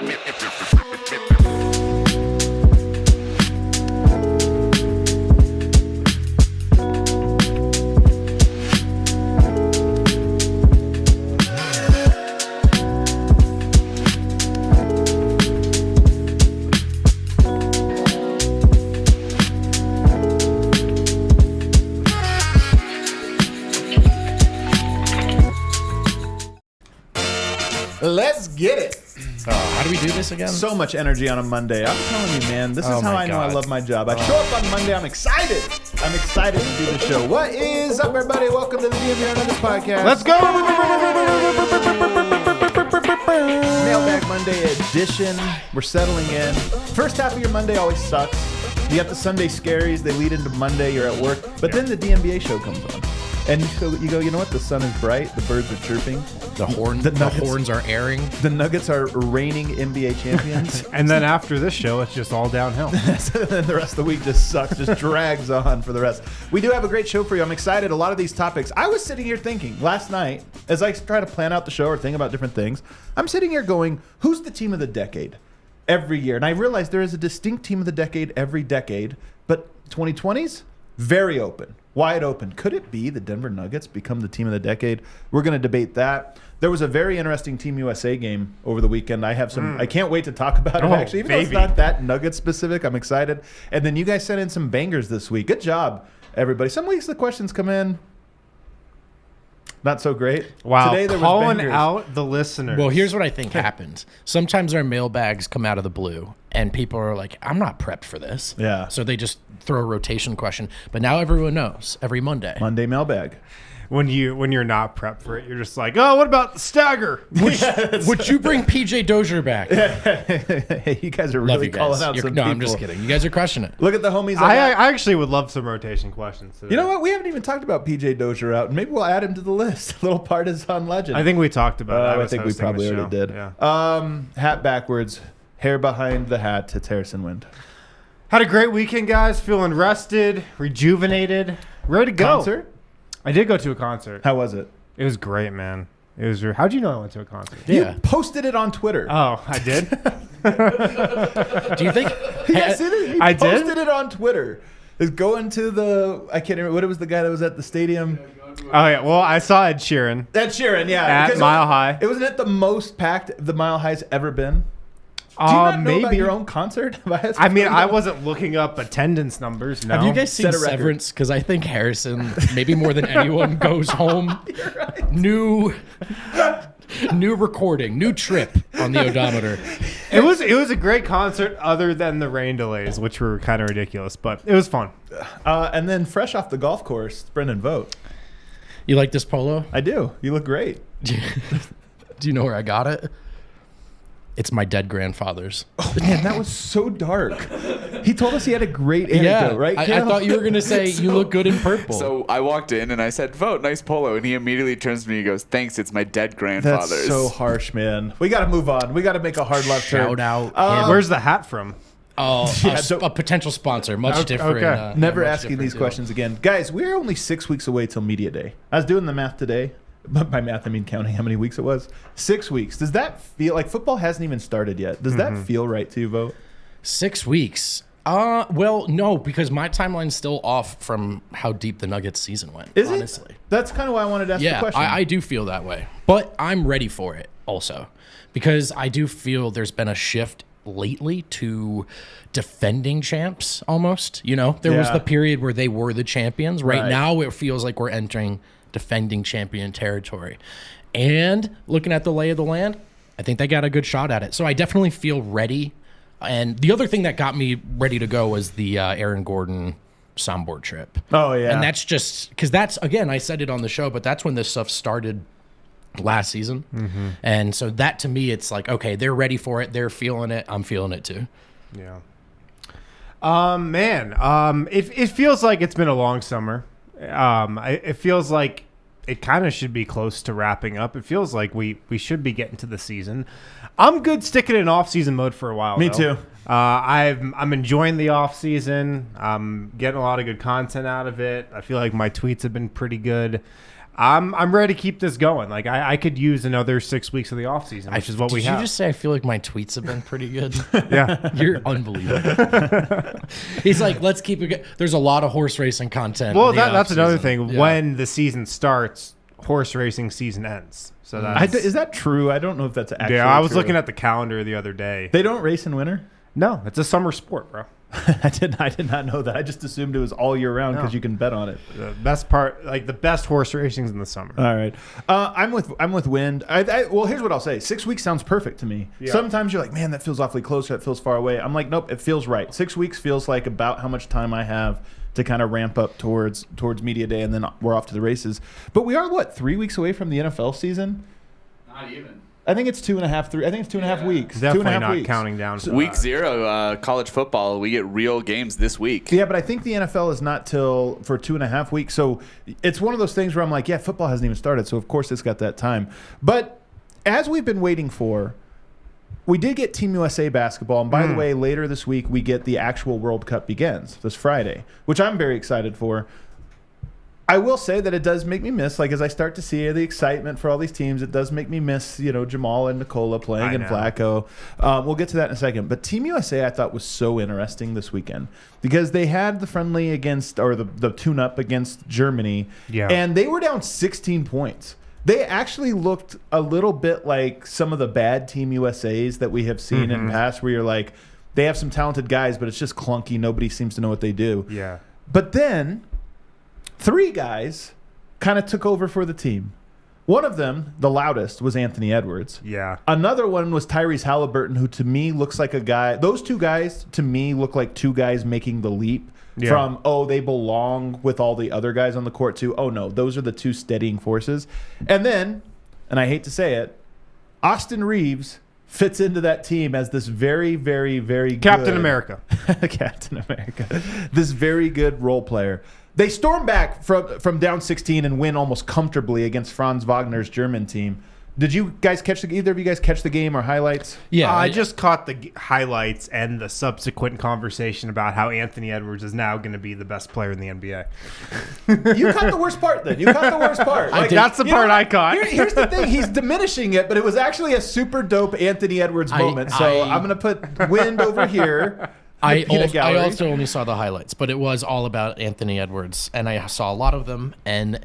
Let's get it. How do we do this again? So much energy on a Monday. I'm telling you, man, this is how I know I love my job. I show up on Monday. I'm excited. I'm excited to do the show. What is up, everybody? Welcome to the DNVR Nuggets Podcast. Let's go. Mailbag Monday edition. We're settling in. First half of your Monday always sucks. You got the Sunday scaries. They lead into Monday. You're at work. But then the DNVR show comes on. And you go, you know what? The sun is bright. The birds are chirping. The horns are airing. The Nuggets are reigning NBA champions. And then after this show, it's just all downhill. So then the rest of the week just sucks, just drags on for the rest. We do have a great show for you. I'm excited. A lot of these topics. I was sitting here thinking last night, as I try to plan out the show or think about different things, I'm sitting here going, who's the team of the decade every year? And I realized there is a distinct team of the decade every decade, but 2020s, very open. Wide open. Could it be the Denver Nuggets become the team of the decade? We're going to debate that. There was a very interesting Team USA game over the weekend. I have some. I can't wait to talk about it, actually. Even though it's not that Nuggets specific, I'm excited. And then you guys sent in some bangers this week. Good job, everybody. Some weeks the questions come in not so great. Wow. Today there calling was bangers. out the listeners. Well, here's what I think happens. Sometimes our mailbags come out of the blue, and people are like, I'm not prepped for this. Yeah. So they just throw a rotation question. But now everyone knows every Monday. Monday mailbag. When you're not prepped for it, you're just like, oh, what about the stagger? Would you bring PJ Dozier back? Hey, you guys are really calling out some people. I'm just kidding. You guys are crushing it. Look at the homies. I actually would love some rotation questions today. You know what? We haven't even talked about PJ Dozier out. Maybe we'll add him to the list. A little partisan legend. I think we talked about it. I think we probably already did. Yeah. Hat backwards, hair behind the hat. It's Harrison Wind. Had a great weekend, guys. Feeling rested, rejuvenated, ready to go. Concert? I did go to a concert. How was it? It was great, man. It was. How'd you know I went to a concert? Yeah. You posted it on Twitter. Oh, I did? Do you think? Yes, it is. I He did? posted it on Twitter. Is going to the, I can't remember, what was the guy that was at the stadium? Oh, yeah. Well, I saw Ed Sheeran. Ed Sheeran, yeah. At Because Mile High. It wasn't it the most packed the Mile High's ever been? Do you not know about your own concert? I mean, I wasn't looking up attendance numbers. No. Have you guys seen Set a record. Severance? Because I think Harrison, maybe more than anyone, goes home. Right. New recording, new trip on the odometer. It was a great concert, other than the rain delays, which were kind of ridiculous, but it was fun. And then fresh off the golf course, Brendan Vogt. You like this polo? I do. You look great. Do you know where I got it? It's my dead grandfather's. Oh, man, that was so dark. He told us he had a great anecdote, right? I thought you were going to say you look good in purple. So I walked in and I said, "Vote, nice polo," and he immediately turns to me and goes, "Thanks, it's my dead grandfather's." That's so harsh, man. We got to move on. We got to make a hard left turn. Shout out him. Where's the hat from? Oh, Yeah, a potential sponsor. Much different. okay. Never much asking different these deal. questions again. Guys, we're only 6 weeks away till media day. I was doing the math today. But by math, I mean counting how many weeks it was. 6 weeks. Does that feel like football hasn't even started yet? Does that feel right to you, Vote? 6 weeks. Well, no, because my timeline's still off from how deep the Nuggets season went. Is honestly. it? That's kind of why I wanted to ask the Yeah, question. I do feel that way. But I'm ready for it also. Because I do feel there's been a shift lately to defending champs almost. You know, there was Yeah. the period where they were the champions. Right now it feels like we're entering defending champion territory. And looking at the lay of the land, I think they got a good shot at it. So I definitely feel ready. And the other thing that got me ready to go was the Aaron Gordon Sombor trip. Oh, yeah. And that's just because that's, again, I said it on the show, but that's when this stuff started last season. Mm-hmm. And so that to me, it's like, okay, they're ready for it. They're feeling it. I'm feeling it too. Yeah. It feels like it's been a long summer. It feels like it kind of should be close to wrapping up. It feels like we should be getting to the season. I'm good sticking in off-season mode for a while. Me though. too. I'm enjoying the off-season. I'm getting a lot of good content out of it. I feel like my tweets have been pretty good. I'm ready to keep this going. Like I could use another 6 weeks of the off season, which is what we have. Did you just say I feel like my tweets have been pretty good? Yeah. You're unbelievable. He's like, let's keep it. There's a lot of horse racing content. Well, in the that's another off-season. thing. Yeah. When the season starts, horse racing season ends. So that's, Is that true? I don't know if that's actually yeah, I was true. looking at the calendar the other day. They don't race in winter? No, it's a summer sport, bro. I did not know that. I just assumed it was all year round because you can bet on it. The best part, like the best horse racing's in the summer. All right, I'm with Wind. Well, here's what I'll say. 6 weeks sounds perfect to me. Yeah. Sometimes you're like, man, that feels awfully close. That feels far away. I'm like, nope, it feels right. 6 weeks feels like about how much time I have to kind of ramp up towards media day, and then we're off to the races. But we are 3 weeks away from the NFL season? Not even. I think it's 2.5, 3. I think it's 2.5 weeks. Definitely 2.5 not weeks. counting down. Week 0, college football, we get real games this week. Yeah, but I think the NFL is not till for 2.5 weeks. So it's one of those things where I'm like, yeah, football hasn't even started. So of course it's got that time. But as we've been waiting for, we did get Team USA basketball. And by the way, later this week, we get the actual World Cup begins this Friday, which I'm very excited for. I will say that it does make me miss, like as I start to see the excitement for all these teams, it does make me miss, Jamal and Nicola playing and Flacco. We'll get to that in a second. But Team USA I thought was so interesting this weekend because they had the friendly against, or the tune-up against Germany, and they were down 16 points. They actually looked a little bit like some of the bad Team USAs that we have seen in the past where you're like, they have some talented guys, but it's just clunky. Nobody seems to know what they do. Yeah. But then 3 guys kind of took over for the team. One of them, the loudest, was Anthony Edwards. Yeah. Another one was Tyrese Halliburton, who to me looks like a guy. Those 2 guys to me look like 2 guys making the leap from, they belong with all the other guys on the court to, no, those are the 2 steadying forces. And then, and I hate to say it, Austin Reeves fits into that team as this very, very, very Captain good America. Captain America. This very good role player. They storm back from down 16 and win almost comfortably against Franz Wagner's German team. Did you guys either of you guys catch the game or highlights? Yeah, I just caught the highlights and the subsequent conversation about how Anthony Edwards is now going to be the best player in the NBA. You caught the worst part then. You caught the worst part. That's the part I caught. Here's the thing. He's diminishing it, but it was actually a super dope Anthony Edwards moment. So I'm going to put Wind over here. I also only saw the highlights, but it was all about Anthony Edwards, and I saw a lot of them. And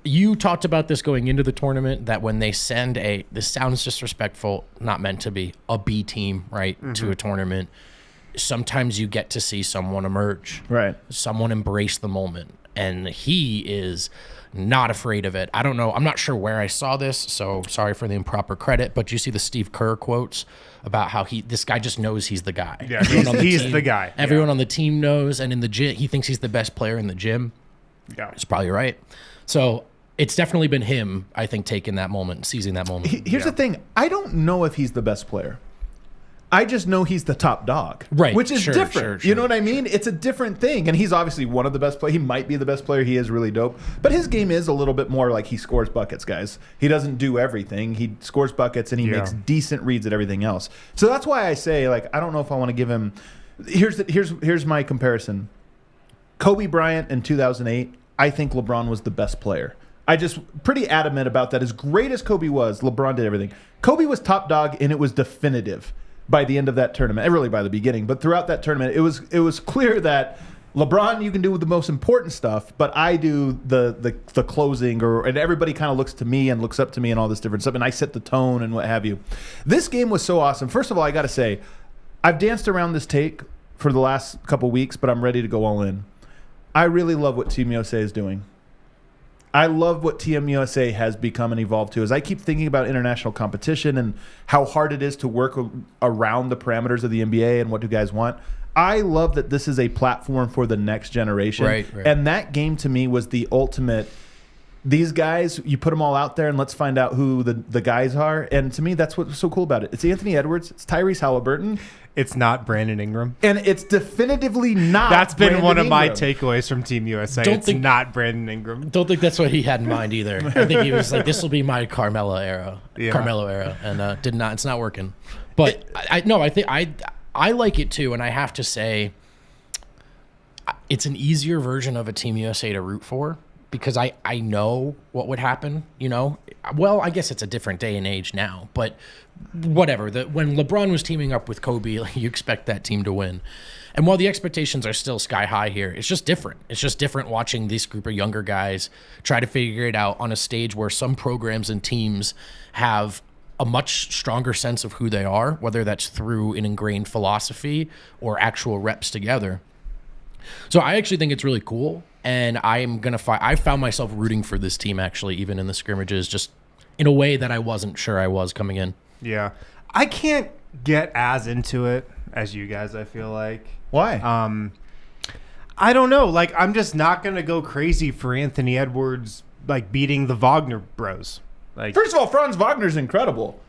you talked about this going into the tournament, that when they send this sounds disrespectful, not meant to be, a B team, right, to a tournament, sometimes you get to see someone emerge, right? Someone embrace the moment, and he is not afraid of it. I don't know. I'm not sure where I saw this, so sorry for the improper credit, but you see the Steve Kerr quotes about how this guy just knows he's the guy. Yeah, he's the guy. Everyone on the team knows, and in the gym, he thinks he's the best player in the gym. Yeah. He's probably right. So it's definitely been him, I think, taking that moment, seizing that moment. Here's the thing. I don't know if he's the best player. I just know he's the top dog, right? Which is different. Sure. You know what I mean? It's a different thing, and he's obviously one of the best players. He might be the best player. He is really dope, but his game is a little bit more like he scores buckets, guys. He doesn't do everything. He scores buckets, and he makes decent reads at everything else. So that's why I say, I don't know if I want to give him. Here's my comparison. Kobe Bryant in 2008. I think LeBron was the best player. I just pretty adamant about that. As great as Kobe was, LeBron did everything. Kobe was top dog, and it was definitive by the end of that tournament, really by the beginning, but throughout that tournament, it was clear that LeBron, you can do the most important stuff, but I do the closing, and everybody kind of looks to me and looks up to me and all this different stuff, and I set the tone and what have you. This game was so awesome. First of all, I got to say, I've danced around this take for the last couple weeks, but I'm ready to go all in. I really love what Team USA is doing. I love what Team USA has become and evolved to. As I keep thinking about international competition and how hard it is to work around the parameters of the NBA and what do guys want, I love that this is a platform for the next generation. Right. And that game to me was the ultimate. These guys, you put them all out there and let's find out who the guys are. And to me, that's what's so cool about it. It's Anthony Edwards. It's Tyrese Halliburton. It's not Brandon Ingram. And it's definitively not That's been Brandon one of my Ingram. takeaways from Team USA. It's not Brandon Ingram. Don't think that's what he had in mind either. I think he was like, this will be my Carmelo era. And did not. It's not working. But I think I like it too. And I have to say, it's an easier version of a Team USA to root for because I know what would happen, you know? Well, I guess it's a different day and age now, but whatever. When LeBron was teaming up with Kobe, like, you expect that team to win. And while the expectations are still sky high here, it's just different. It's just different watching this group of younger guys try to figure it out on a stage where some programs and teams have a much stronger sense of who they are, whether that's through an ingrained philosophy or actual reps together. So I actually think it's really cool, and I found myself rooting for this team, actually, even in the scrimmages, just in a way that I wasn't sure I was coming in. Yeah. I can't get as into it as you guys, I feel like. Why? I don't know. Like, I'm just not going to go crazy for Anthony Edwards, like, beating the Wagner bros. Like, First of all, Franz Wagner's incredible.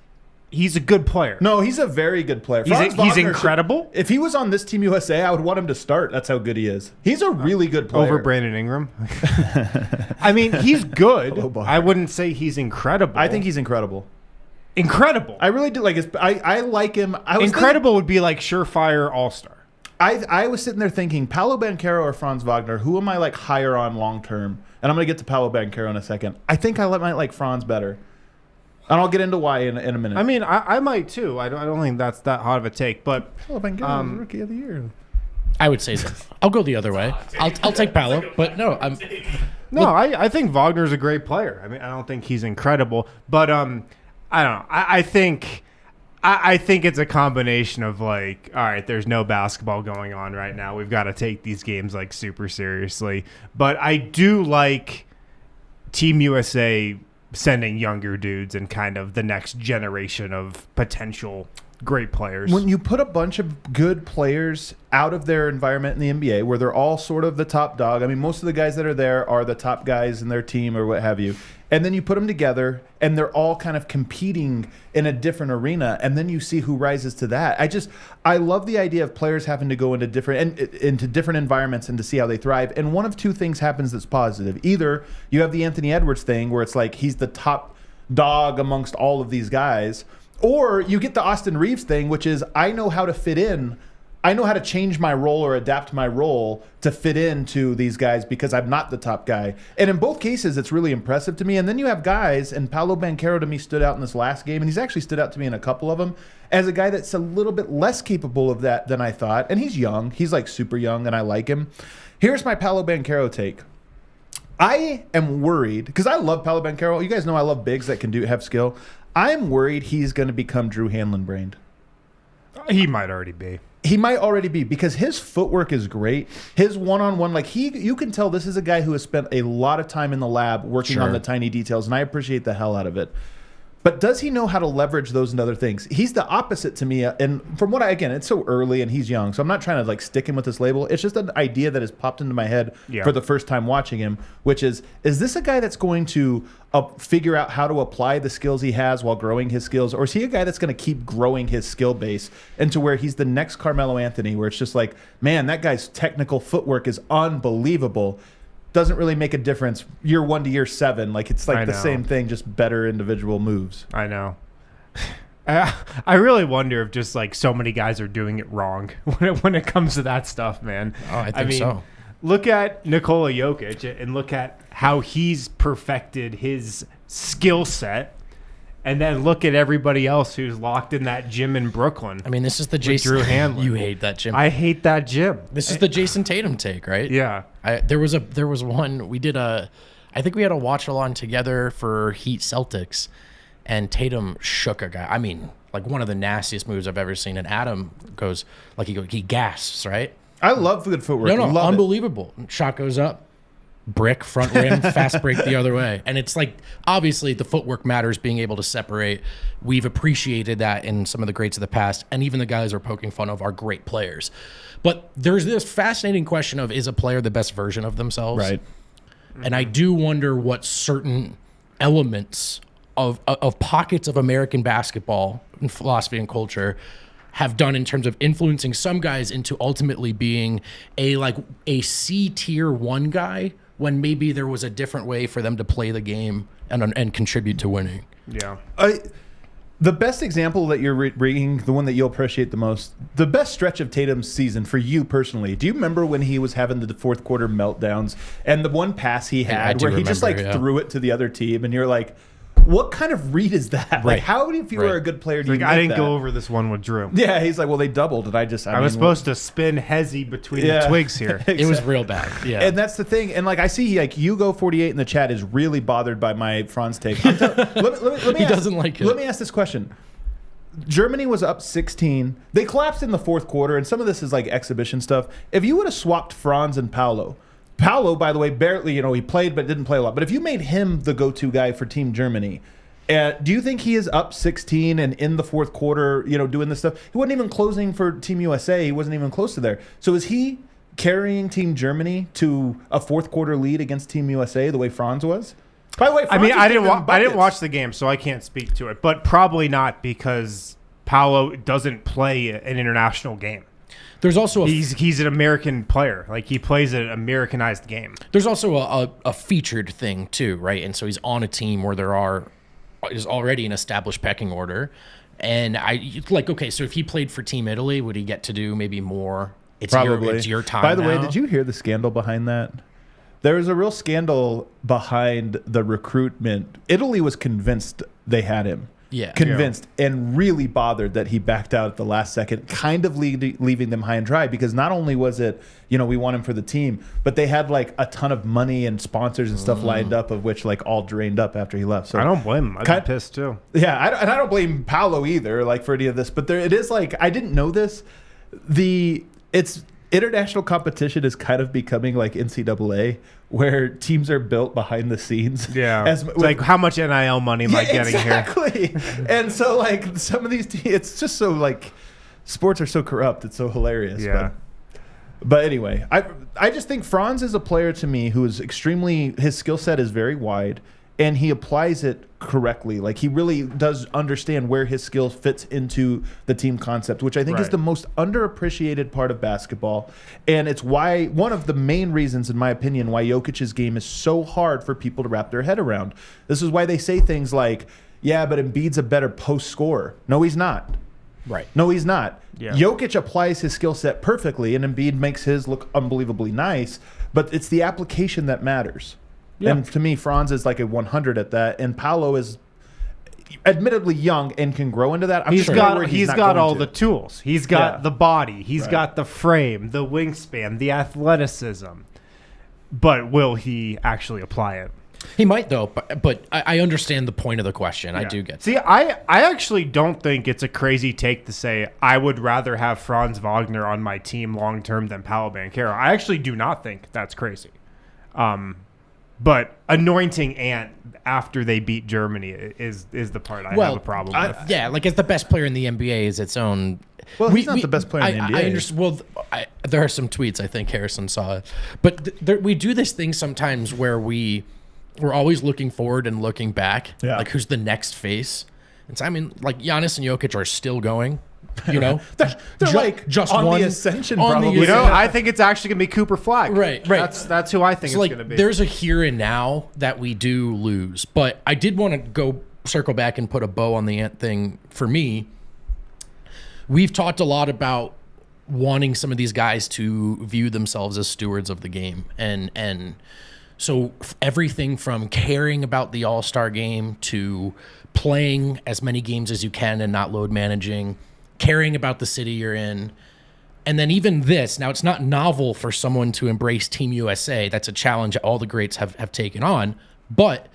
he's a good player. No, he's a very good player. He's Wagner incredible. If he was on this Team USA, I would want him to start. That's how good he is. He's a really good player. Over Brandon Ingram. I mean, he's good. Oh, boy. I wouldn't say he's incredible. I think he's incredible. Incredible. I really do like his. I like him. Incredible would be like surefire all-star. I was sitting there thinking, Paolo Banchero or Franz Wagner, who am I like higher on long term? And I'm going to get to Paolo Banchero in a second. I think I might like Franz better. And I'll get into why in a minute. I mean, I might too. I don't think that's that hot of a take, but Paolo Banchero is Rookie of the Year. I would say so. I'll go the other way. I'll take Paolo, but no, I think Wagner's a great player. I mean, I don't think he's incredible, but I don't know. I think it's a combination of like, all right, there's no basketball going on right now. We've got to take these games like super seriously. But I do like Team USA sending younger dudes and kind of the next generation of potential great players. When you put a bunch of good players out of their environment in the NBA where they're all sort of the top dog, I mean, most of the guys that are there are the top guys in their team or what have you, and then you put them together and they're all kind of competing in a different arena, and then you see who rises to that. I love the idea of players having to go into different environments and to see how they thrive. And one of two things happens that's positive. Either you have the Anthony Edwards thing where it's like he's the top dog amongst all of these guys, or you get the Austin Reeves thing, which is I know how to fit in. I know how to change my role or adapt my role to fit into these guys because I'm not the top guy. And in both cases, it's really impressive to me. And then you have guys, and Paolo Banchero to me stood out in this last game, and he's actually stood out to me in a couple of them, as a guy that's a little bit less capable of that than I thought. And he's young. He's like super young, and I like him. Here's my Paolo Banchero take. I am worried, because I love Paolo Banchero. You guys know I love bigs that can have skill. I'm worried he's going to become Drew Hanlon brained. He might already be. He might already be, because his footwork is great. His one-on-one, like you can tell this is a guy who has spent a lot of time in the lab working on the tiny details, and I appreciate the hell out of it. But does he know how to leverage those and other things? He's the opposite to me. And from what again, it's so early and he's young, so I'm not trying to like stick him with this label. It's just an idea that has popped into my head for the first time watching him, which is this a guy that's going to figure out how to apply the skills he has while growing his skills? Or is he a guy that's going to keep growing his skill base into where he's the next Carmelo Anthony, where it's just like, man, that guy's technical footwork is unbelievable. Doesn't really make a difference year 1 to year 7. Like it's like the same thing, just better individual moves. I know. I really wonder if just like so many guys are doing it wrong when it comes to that stuff, man. Oh, I think so. Look at Nikola Jokic and look at how he's perfected his skill set. And then look at everybody else who's locked in that gym in Brooklyn. I mean, this is the Jason. Drew Hanlon. You hate that gym. I hate that gym. This is the Jason Tatum take, right? Yeah. There was one we did I think we had a watch along together for Heat Celtics, and Tatum shook a guy. I mean, like one of the nastiest moves I've ever seen. And Adam goes like he gasps, right? I love good footwork. No, love unbelievable. Shot goes up. Brick, front rim, fast break the other way. And it's like, obviously, the footwork matters, being able to separate. We've appreciated that in some of the greats of the past, and even the guys we're poking fun of are great players. But there's this fascinating question of, is a player the best version of themselves? Right. And I do wonder what certain elements of pockets of American basketball and philosophy and culture have done in terms of influencing some guys into ultimately being a C tier 1 guy, when maybe there was a different way for them to play the game and contribute to winning. Yeah. The best example that you're bringing, the one that you'll appreciate the most, the best stretch of Tatum's season for you personally. Do you remember when he was having the fourth quarter meltdowns and the one pass he had where he just threw it to the other team and you're like, what kind of read is that? Right. Like, how if you were a good player, do you make I didn't that? go over this one with Drew. Yeah, he's like, well, they doubled, and I was supposed to spin Hezzy between the twigs here. Exactly. It was real bad. Yeah, and that's the thing. And like I see, like Hugo48 in the chat is really bothered by my Franz take. Let me he ask, doesn't like it. Let me ask this question. Germany was up 16. They collapsed in the fourth quarter, and some of this is like exhibition stuff. If you would have swapped Franz and Paolo, by the way, barely, he played but didn't play a lot. But if you made him the go-to guy for Team Germany, do you think he is up 16 and in the fourth quarter, doing this stuff? He wasn't even closing for Team USA. He wasn't even close to there. So is he carrying Team Germany to a fourth quarter lead against Team USA the way Franz was? By the way, Franz I didn't watch the game, so I can't speak to it. But probably not because Paolo doesn't play an international game. There's also he's an American player. Like, he plays an Americanized game. There's also a featured thing too, right? And so he's on a team where is already an established pecking order. And so if he played for Team Italy, would he get to do maybe more? Probably. It's your time. By the way, now. did you hear the scandal behind that? There was a real scandal behind the recruitment. Italy was convinced they had him. Yeah. Convinced and really bothered that he backed out at the last second, kind of leaving them high and dry, because not only was it, we want him for the team, but they had like a ton of money and sponsors and stuff lined up, of which like all drained up after he left. So I don't blame him. I'd be pissed too. Yeah, I don't blame Paolo either, like for any of this, but it is like, I didn't know this. It's international competition is kind of becoming like NCAA, where teams are built behind the scenes. Yeah, it's like, how much NIL money am I getting here? Exactly. And so like some of these it's just so like sports are so corrupt. It's so hilarious. Yeah. But anyway, I just think Franz is a player to me who is his skill set is very wide, and he applies it correctly. Like, he really does understand where his skill fits into the team concept, which I think is the most underappreciated part of basketball. And it's one of the main reasons, in my opinion, why Jokic's game is so hard for people to wrap their head around. This is why they say things like, yeah, but Embiid's a better post scorer. No, he's not. Right. No, he's not. Yeah. Jokic applies his skill set perfectly, and Embiid makes his look unbelievably nice, but it's the application that matters. Yeah. And to me, Franz is like a 100 at that, and Paolo is admittedly young and can grow into that. He's got all the tools. He's got the body. He's got the frame, the wingspan, the athleticism. But will he actually apply it? He might, though, but I understand the point of the question. Yeah. I do get. See, I actually don't think it's a crazy take to say I would rather have Franz Wagner on my team long term than Paolo Banchero. I actually do not think that's crazy. But anointing Ant after they beat Germany is the part I have a problem with. Yeah, like, as the best player in the NBA is its own. Well, he's not the best player in the NBA. I understand. Well, there are some tweets I think Harrison saw it, but we do this thing sometimes where we're always looking forward and looking back. Yeah. Like, who's the next face? And so, I mean, like, Giannis and Jokic are still going. They're like just on the ascension, probably. I think it's actually gonna be Cooper Flag. Right. That's who I think it's gonna be. There's a here and now that we do lose, but I did want to go circle back and put a bow on the Ant thing. For me, we've talked a lot about wanting some of these guys to view themselves as stewards of the game, and so everything from caring about the All-Star game to playing as many games as you can and not load managing, caring about the city you're in. And then even this, now it's not novel for someone to embrace Team USA. That's a challenge all the greats have taken on. But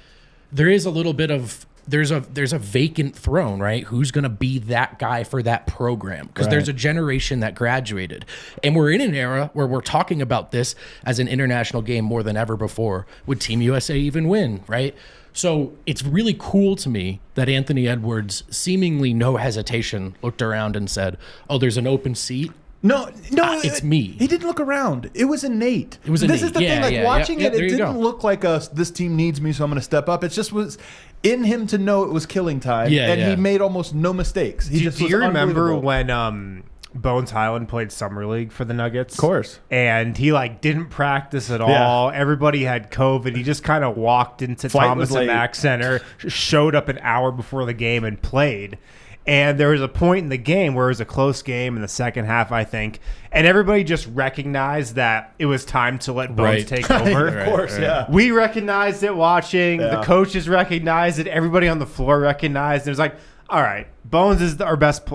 there is a little bit of, there's a vacant throne, right? Who's going to be that guy for that program? Because there's a generation that graduated. And we're in an era where we're talking about this as an international game more than ever before. Would Team USA even win, right? So it's really cool to me that Anthony Edwards, seemingly no hesitation, looked around and said, oh, there's an open seat. No, it's me. He didn't look around. It was innate. This is the thing. Like, watching it didn't look like this team needs me, so I'm going to step up. It just was in him to know it was killing time, and he made almost no mistakes. Do you remember when Bones Hyland played summer league for the Nuggets. Of course. And he didn't practice at all. Everybody had COVID. He just kind of walked into Thomas and Mack Center, showed up an hour before the game and played. And there was a point in the game where it was a close game in the second half, I think, and everybody just recognized that it was time to let Bones take over. Of course, yeah. We recognized it watching. Yeah. The coaches recognized it. Everybody on the floor recognized it. It was like, all right, Bones is our best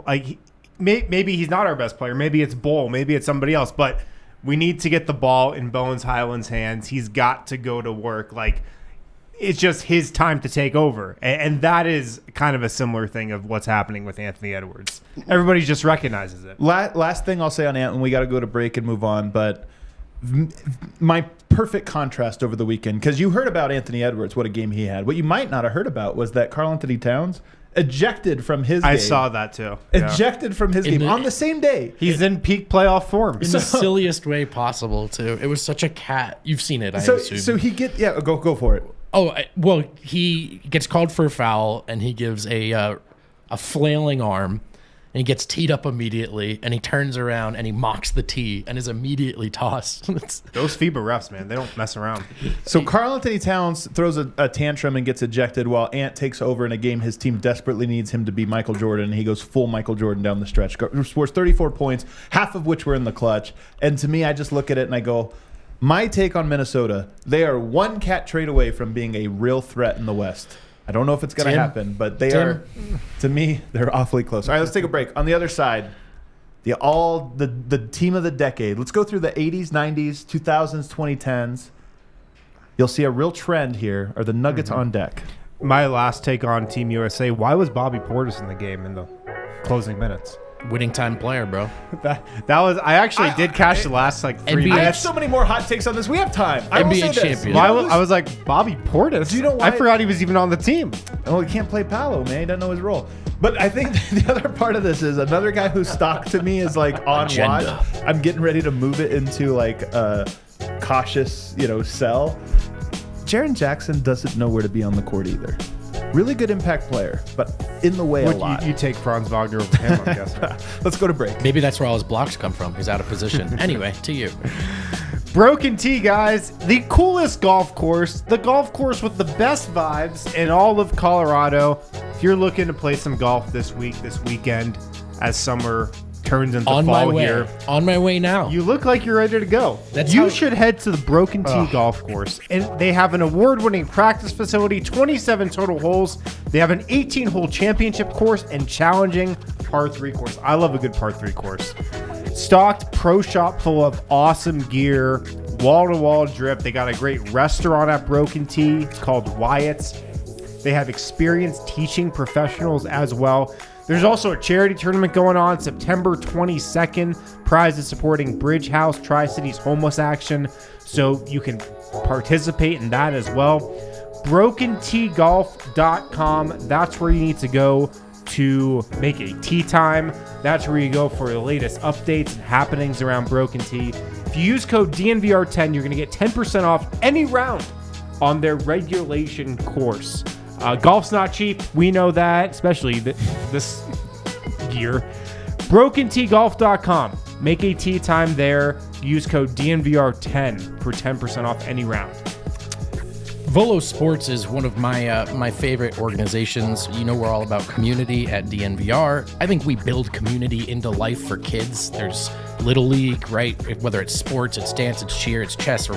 maybe he's not our best player. Maybe it's Bull. Maybe it's somebody else. But we need to get the ball in Bones Hyland's hands. He's got to go to work. It's just his time to take over. And that is kind of a similar thing of what's happening with Anthony Edwards. Everybody just recognizes it. Last thing I'll say on Ant, and we got to go to break and move on, but my perfect contrast over the weekend, because you heard about Anthony Edwards, what a game he had. What you might not have heard about was that Karl-Anthony Towns ejected from his game. I saw that too. Ejected from his game on the same day. He's in peak playoff form. In the silliest way possible, too. It was such a cat. You've seen it, I assume. So he go for it. Oh, well, he gets called for a foul, and he gives a flailing arm, and he gets teed up immediately, and he turns around, and he mocks the tee, and is immediately tossed. Those FIBA refs, man, they don't mess around. So Karl-Anthony Towns throws a tantrum and gets ejected while Ant takes over in a game his team desperately needs him to be Michael Jordan, and he goes full Michael Jordan down the stretch. Scores 34 points, half of which were in the clutch. And to me, I just look at it and I go, my take on Minnesota, they are one cat trade away from being a real threat in the West. I don't know if it's going to happen, but they are, to me, they're awfully close. All right, let's take a break. On the other side, the team of the decade. Let's go through the 80s, 90s, 2000s, 2010s. You'll see a real trend here are the Nuggets on deck. My last take on Team USA, why was Bobby Portis in the game in the closing minutes? Winning time player, bro. That was I actually did catch the last 3 NBA. minutes. I have so many more hot takes on this. We have time. I will NBA say this. champion. I was like, Bobby Portis? Do you know why? I forgot he was even on the team. Oh, he can't play Paolo, man. He doesn't know his role. But I think the other part of this is another guy whose stock to me is on Agenda. watch. I'm getting ready to move it into a cautious, sell. Jaren Jackson doesn't know where to be on the court either. Really good impact player, but in the way a lot. You take Franz Wagner over him, I'm guessing. Let's go to break. Maybe that's where all his blocks come from. He's out of position. Anyway, to you. Broken Tee, guys. The coolest golf course. The golf course with the best vibes in all of Colorado. If you're looking to play some golf this weekend, as summer turns into fall here. On my way now. You look like you're ready to go. You should head to the Broken Tee Golf Course. And they have an award-winning practice facility, 27 total holes. They have an 18-hole championship course and challenging par 3 course. I love a good par 3 course. Stocked pro shop full of awesome gear, wall-to-wall drip. They got a great restaurant at Broken Tee. It's called Wyatt's. They have experienced teaching professionals as well. There's also a charity tournament going on September 22nd. Prizes supporting Bridge House Tri-Cities Homeless Action, so you can participate in that as well. BrokenTeeGolf.com. That's where you need to go to make a tee time. That's where you go for the latest updates and happenings around Broken Tee. If you use code DNVR10, you're going to get 10% off any round on their regulation course. Golf's not cheap. We know that, especially this year. BrokenTeeGolf.com. Make a tee time there. Use code DNVR10 for 10% off any round. Volo Sports is one of my favorite organizations. We're all about community at DNVR. I think we build community into life for kids. There's Little League, right? Whether it's sports, it's dance, it's cheer, it's chess, or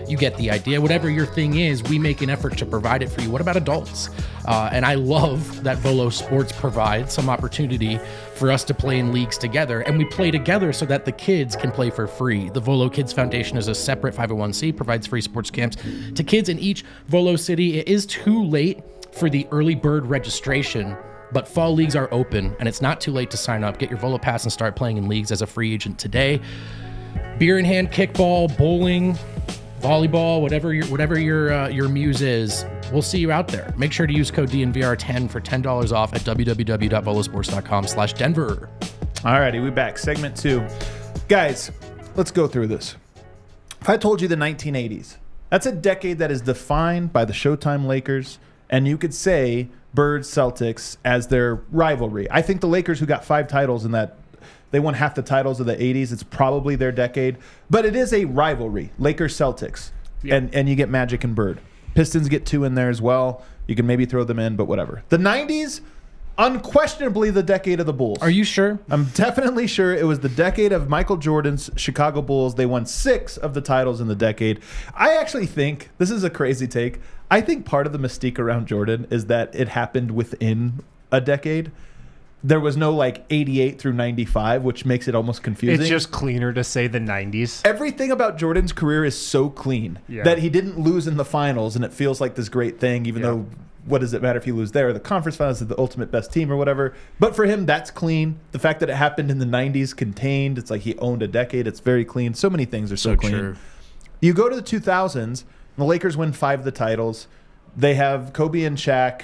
you get the idea. Whatever your thing is, we make an effort to provide it for you. What about adults? And I love that Volo Sports provides some opportunity for us to play in leagues together, and we play together so that the kids can play for free. The Volo Kids Foundation is a separate 501c, provides free sports camps to kids in each Volo city. It is too late for the early bird registration, but fall leagues are open, and it's not too late to sign up. Get your Volo Pass and start playing in leagues as a free agent today. Beer in hand, kickball, bowling, volleyball, whatever your muse is, we'll see you out there. Make sure to use code DNVR10 for $10 off at www.volosports.com/Denver. All righty, we back. Segment 2. Guys, let's go through this. If I told you the 1980s, that's a decade that is defined by the Showtime Lakers, and you could say Birds Celtics as their rivalry. I think the Lakers, who got 5 titles in that They won half the titles of the 80s. It's probably their decade. But it is a rivalry. Lakers-Celtics. Yep. And you get Magic and Bird. Pistons get 2 in there as well. You can maybe throw them in, but whatever. The 90s, unquestionably the decade of the Bulls. Are you sure? I'm definitely sure it was the decade of Michael Jordan's Chicago Bulls. They won 6 of the titles in the decade. I actually think, this is a crazy take, I think part of the mystique around Jordan is that it happened within a decade. There was no 88 through 95, which makes it almost confusing. It's just cleaner to say the 90s. Everything about Jordan's career is so clean that he didn't lose in the finals, and it feels like this great thing, even though what does it matter if you lose there? The conference finals is the ultimate best team or whatever. But for him, that's clean. The fact that it happened in the 90s, contained, it's like he owned a decade. It's very clean. So many things are so clean. True. You go to the 2000s, the Lakers win 5 of the titles. They have Kobe and Shaq.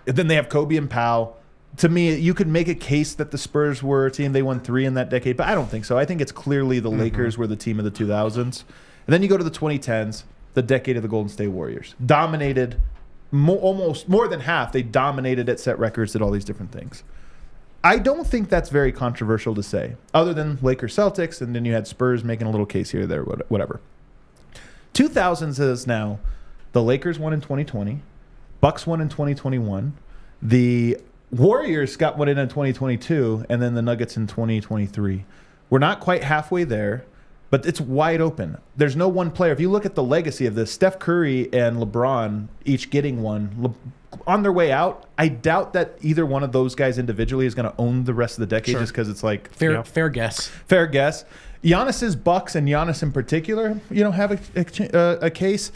Then they have Kobe and Powell. To me, you could make a case that the Spurs were a team. They won 3 in that decade, but I don't think so. I think it's clearly the Lakers were the team of the 2000s. And then you go to the 2010s, the decade of the Golden State Warriors. Dominated, almost more than half. They dominated at set records, did all these different things. I don't think that's very controversial to say, other than Lakers Celtics, and then you had Spurs making a little case here or there, whatever. 2000s is now the Lakers won in 2020, Bucks won in 2021, the Warriors got one in 2022, and then the Nuggets in 2023. We're not quite halfway there, but it's wide open. There's no one player. If you look at the legacy of this, Steph Curry and LeBron each getting one. On their way out, I doubt that either one of those guys individually is going to own the rest of the decade just because it's like... Fair guess. Fair guess. Giannis's Bucks and Giannis in particular, have a case.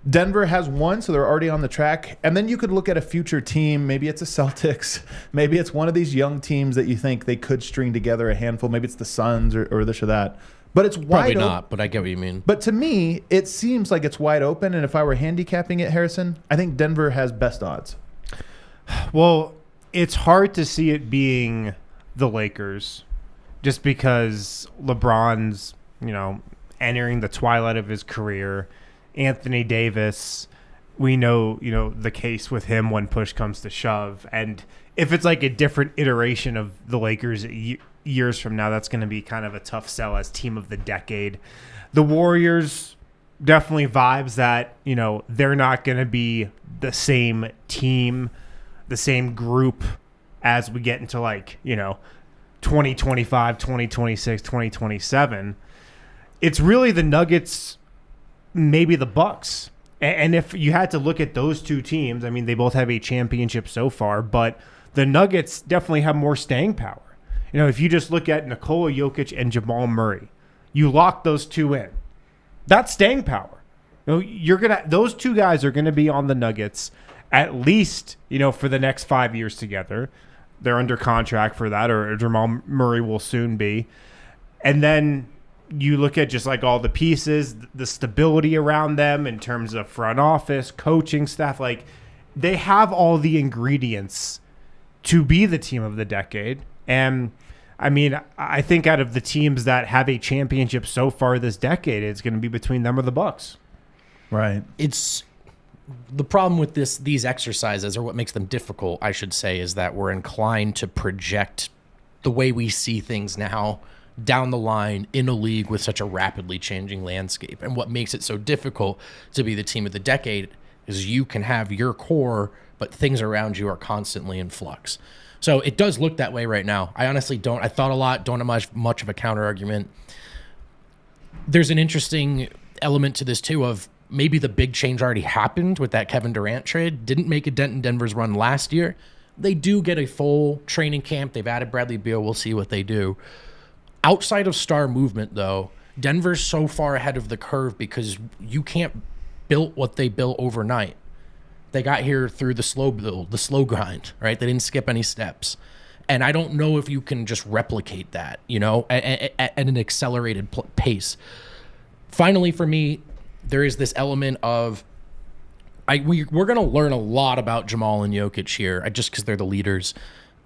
Denver has one, so they're already on the track. And then you could look at a future team. Maybe it's a Celtics. Maybe it's one of these young teams that you think they could string together a handful. Maybe it's the Suns or this or that. But it's wide open. Probably not, but I get what you mean. But to me, it seems like it's wide open. And if I were handicapping it, Harrison, I think Denver has best odds. Well, it's hard to see it being the Lakers just because LeBron's, entering the twilight of his career. Anthony Davis, we know, the case with him when push comes to shove. And if it's like a different iteration of the Lakers years from now, that's going to be kind of a tough sell as team of the decade. The Warriors definitely vibes that, they're not going to be the same team, the same group as we get into 2025, 2026, 2027. It's really the Nuggets, maybe the Bucks. And if you had to look at those two teams, I mean, they both have a championship so far, but the Nuggets definitely have more staying power. If you just look at Nikola Jokic and Jamal Murray, you lock those two in. That's staying power. Those two guys are gonna be on the Nuggets at least, for the next 5 years together. They're under contract for that, or Jamal Murray will soon be. And then you look at just all the pieces, the stability around them in terms of front office, coaching staff. They have all the ingredients to be the team of the decade. And I mean, I think out of the teams that have a championship so far this decade, it's going to be between them or the Bucks. Right. It's the problem with these exercises, or what makes them difficult, I should say, is that we're inclined to project the way we see things now down the line in a league with such a rapidly changing landscape. And what makes it so difficult to be the team of the decade is you can have your core, but things around you are constantly in flux. So it does look that way right now. I honestly don't. I thought a lot, don't have much of a counter argument. There's an interesting element to this too of maybe the big change already happened with that Kevin Durant trade. Didn't make a dent in Denver's run last year. They do get a full training camp. They've added Bradley Beal. We'll see what they do. Outside of star movement, though, Denver's so far ahead of the curve because you can't build what they built overnight. They got here through the slow build, the slow grind, right? They didn't skip any steps. And I don't know if you can just replicate that, at an accelerated pace. Finally, for me, there is this element of we're going to learn a lot about Jamal and Jokic here, just because they're the leaders.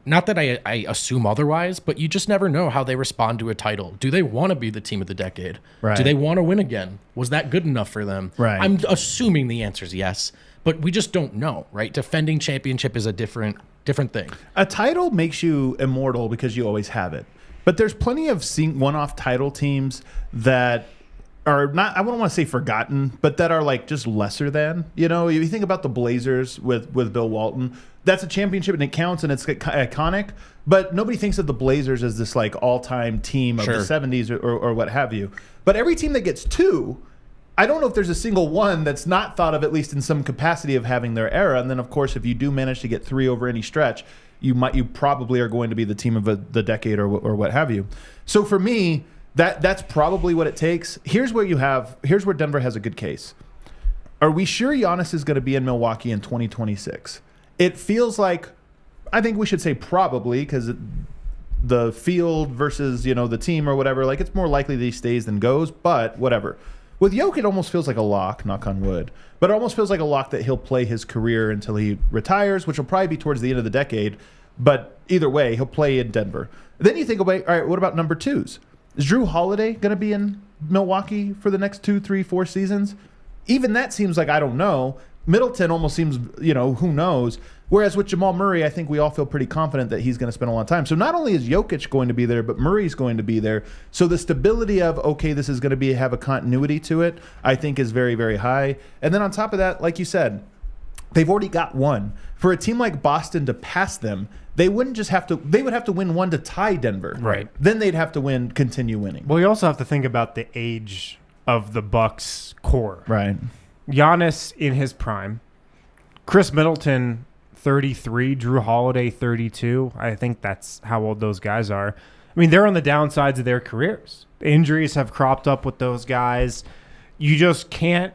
Not that I assume otherwise, but you just never know how they respond to a title. Do they want to be the team of the decade? Right. Do they want to win again? Was that good enough for them? Right. I'm assuming the answer is yes, but we just don't know, right? Defending championship is a different thing. A title makes you immortal because you always have it. But there's plenty of one-off title teams that are not, I wouldn't want to say forgotten, but that are like just lesser than. You know, if you think about the Blazers with Bill Walton, that's a championship and it counts and it's iconic, but nobody thinks of the Blazers as this like all-time team of the 70s or what have you. But every team that gets 2, I don't know if there's a single one that's not thought of, at least in some capacity, of having their era. And then, of course, if you do manage to get 3 over any stretch, you probably are going to be the team of the decade or what have you. So for me, that's probably what it takes. Here's where Denver has a good case. Are we sure Giannis is going to be in Milwaukee in 2026? It feels like, I think we should say probably, because the field versus the team or whatever, like it's more likely that he stays than goes, but whatever. With Jokic, it almost feels like a lock, knock on wood. But it almost feels like a lock that he'll play his career until he retires, which will probably be towards the end of the decade. But either way, he'll play in Denver. Then you think about, all right, what about number 2s? Is Drew Holiday going to be in Milwaukee for the next 2, 3, 4 seasons? Even that seems like, I don't know. Middleton almost seems, who knows? Whereas with Jamal Murray, I think we all feel pretty confident that he's going to spend a lot of time. So not only is Jokic going to be there, but Murray's going to be there. So the stability of, okay, this is going to have a continuity to it, I think is very, very high. And then on top of that, like you said, they've already got one. For a team like Boston to pass them, they would have to win one to tie Denver. Right. Then they'd have to continue winning. Well, you also have to think about the age of the Bucks core. Right. Giannis in his prime. Chris Middleton, 33. Drew Holiday, 32. I think that's how old those guys are. I mean, they're on the downsides of their careers. Injuries have cropped up with those guys. You just can't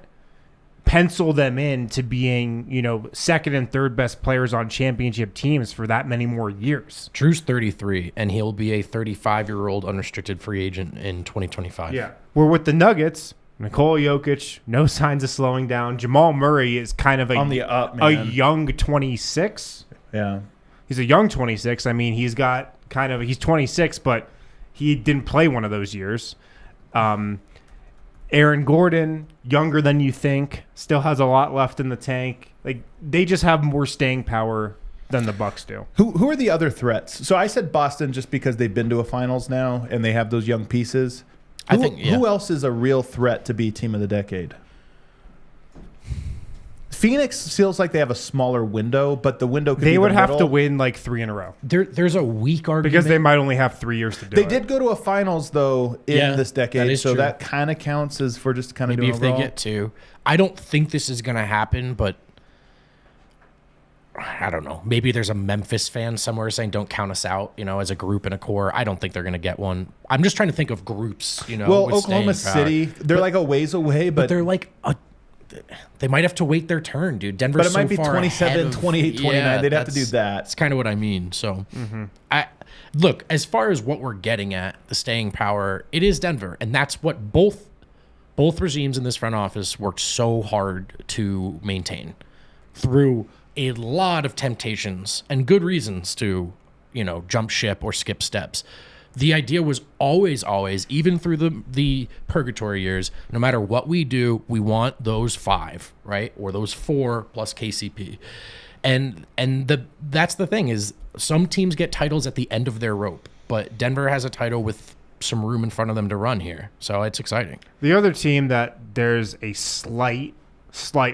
pencil them in to being, second and third best players on championship teams for that many more years. Drew's 33, and he'll be a 35-year-old unrestricted free agent in 2025. Yeah. We're with the Nuggets. Nikola Jokic, no signs of slowing down. Jamal Murray is kind of on the up, man. A young 26. Yeah. He's a young 26. I mean, he's 26, but he didn't play one of those years. Aaron Gordon, younger than you think, still has a lot left in the tank. Like, they just have more staying power than the Bucks do. Who are the other threats? So I said Boston just because they've been to a finals now and they have those young pieces. Who else is a real threat to be team of the decade? Phoenix feels like they have a smaller window, but the window could be would have middle. to win like 3 in a row. There's a weak argument. Because they might only have 3 years to do it. They did go to a finals, though, in this decade, so true. that kind of counts as for just kind of Maybe doing if overall. they get 2. I don't think this is going to happen, but I don't know. Maybe there's a Memphis fan somewhere saying don't count us out, as a group and a core. I don't think they're going to get one. I'm just trying to think of groups, Well, with Oklahoma staying City, they're like a ways away, but they're like they might have to wait their turn, dude. Denver's but it might so be far 27, ahead of, 28, 29. They'd have to do that. That's kind of what I mean. So, I look, as far as what we're getting at, the staying power, it is Denver, and that's what both regimes in this front office worked so hard to maintain through a lot of temptations and good reasons to, jump ship or skip steps. The idea was always, even through the purgatory years, no matter what we do, we want those 5, right? Or those 4 plus KCP. And that's the thing is some teams get titles at the end of their rope, but Denver has a title with some room in front of them to run here. So it's exciting. The other team that there's a slight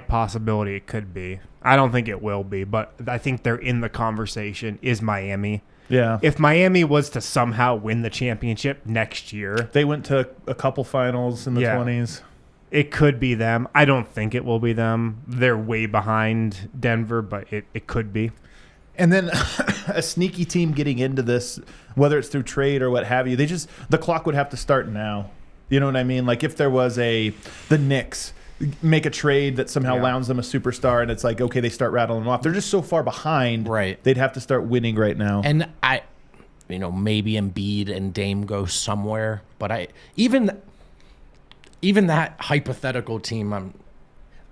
possibility it could be, I don't think it will be, but I think they're in the conversation, is Miami. Yeah. If Miami was to somehow win the championship next year, They went to a couple finals in the 20s. it could be them. I don't think it will be them. They're way behind Denver, but it could be. And then a sneaky team getting into this, whether it's through trade or what have you, the clock would have to start now. You know what I mean? Like if there was the Knicks make a trade that somehow lands them a superstar and it's like, okay, they start rattling them off. They're just so far behind. Right. They'd have to start winning right now. And maybe Embiid and Dame go somewhere, but even that hypothetical team,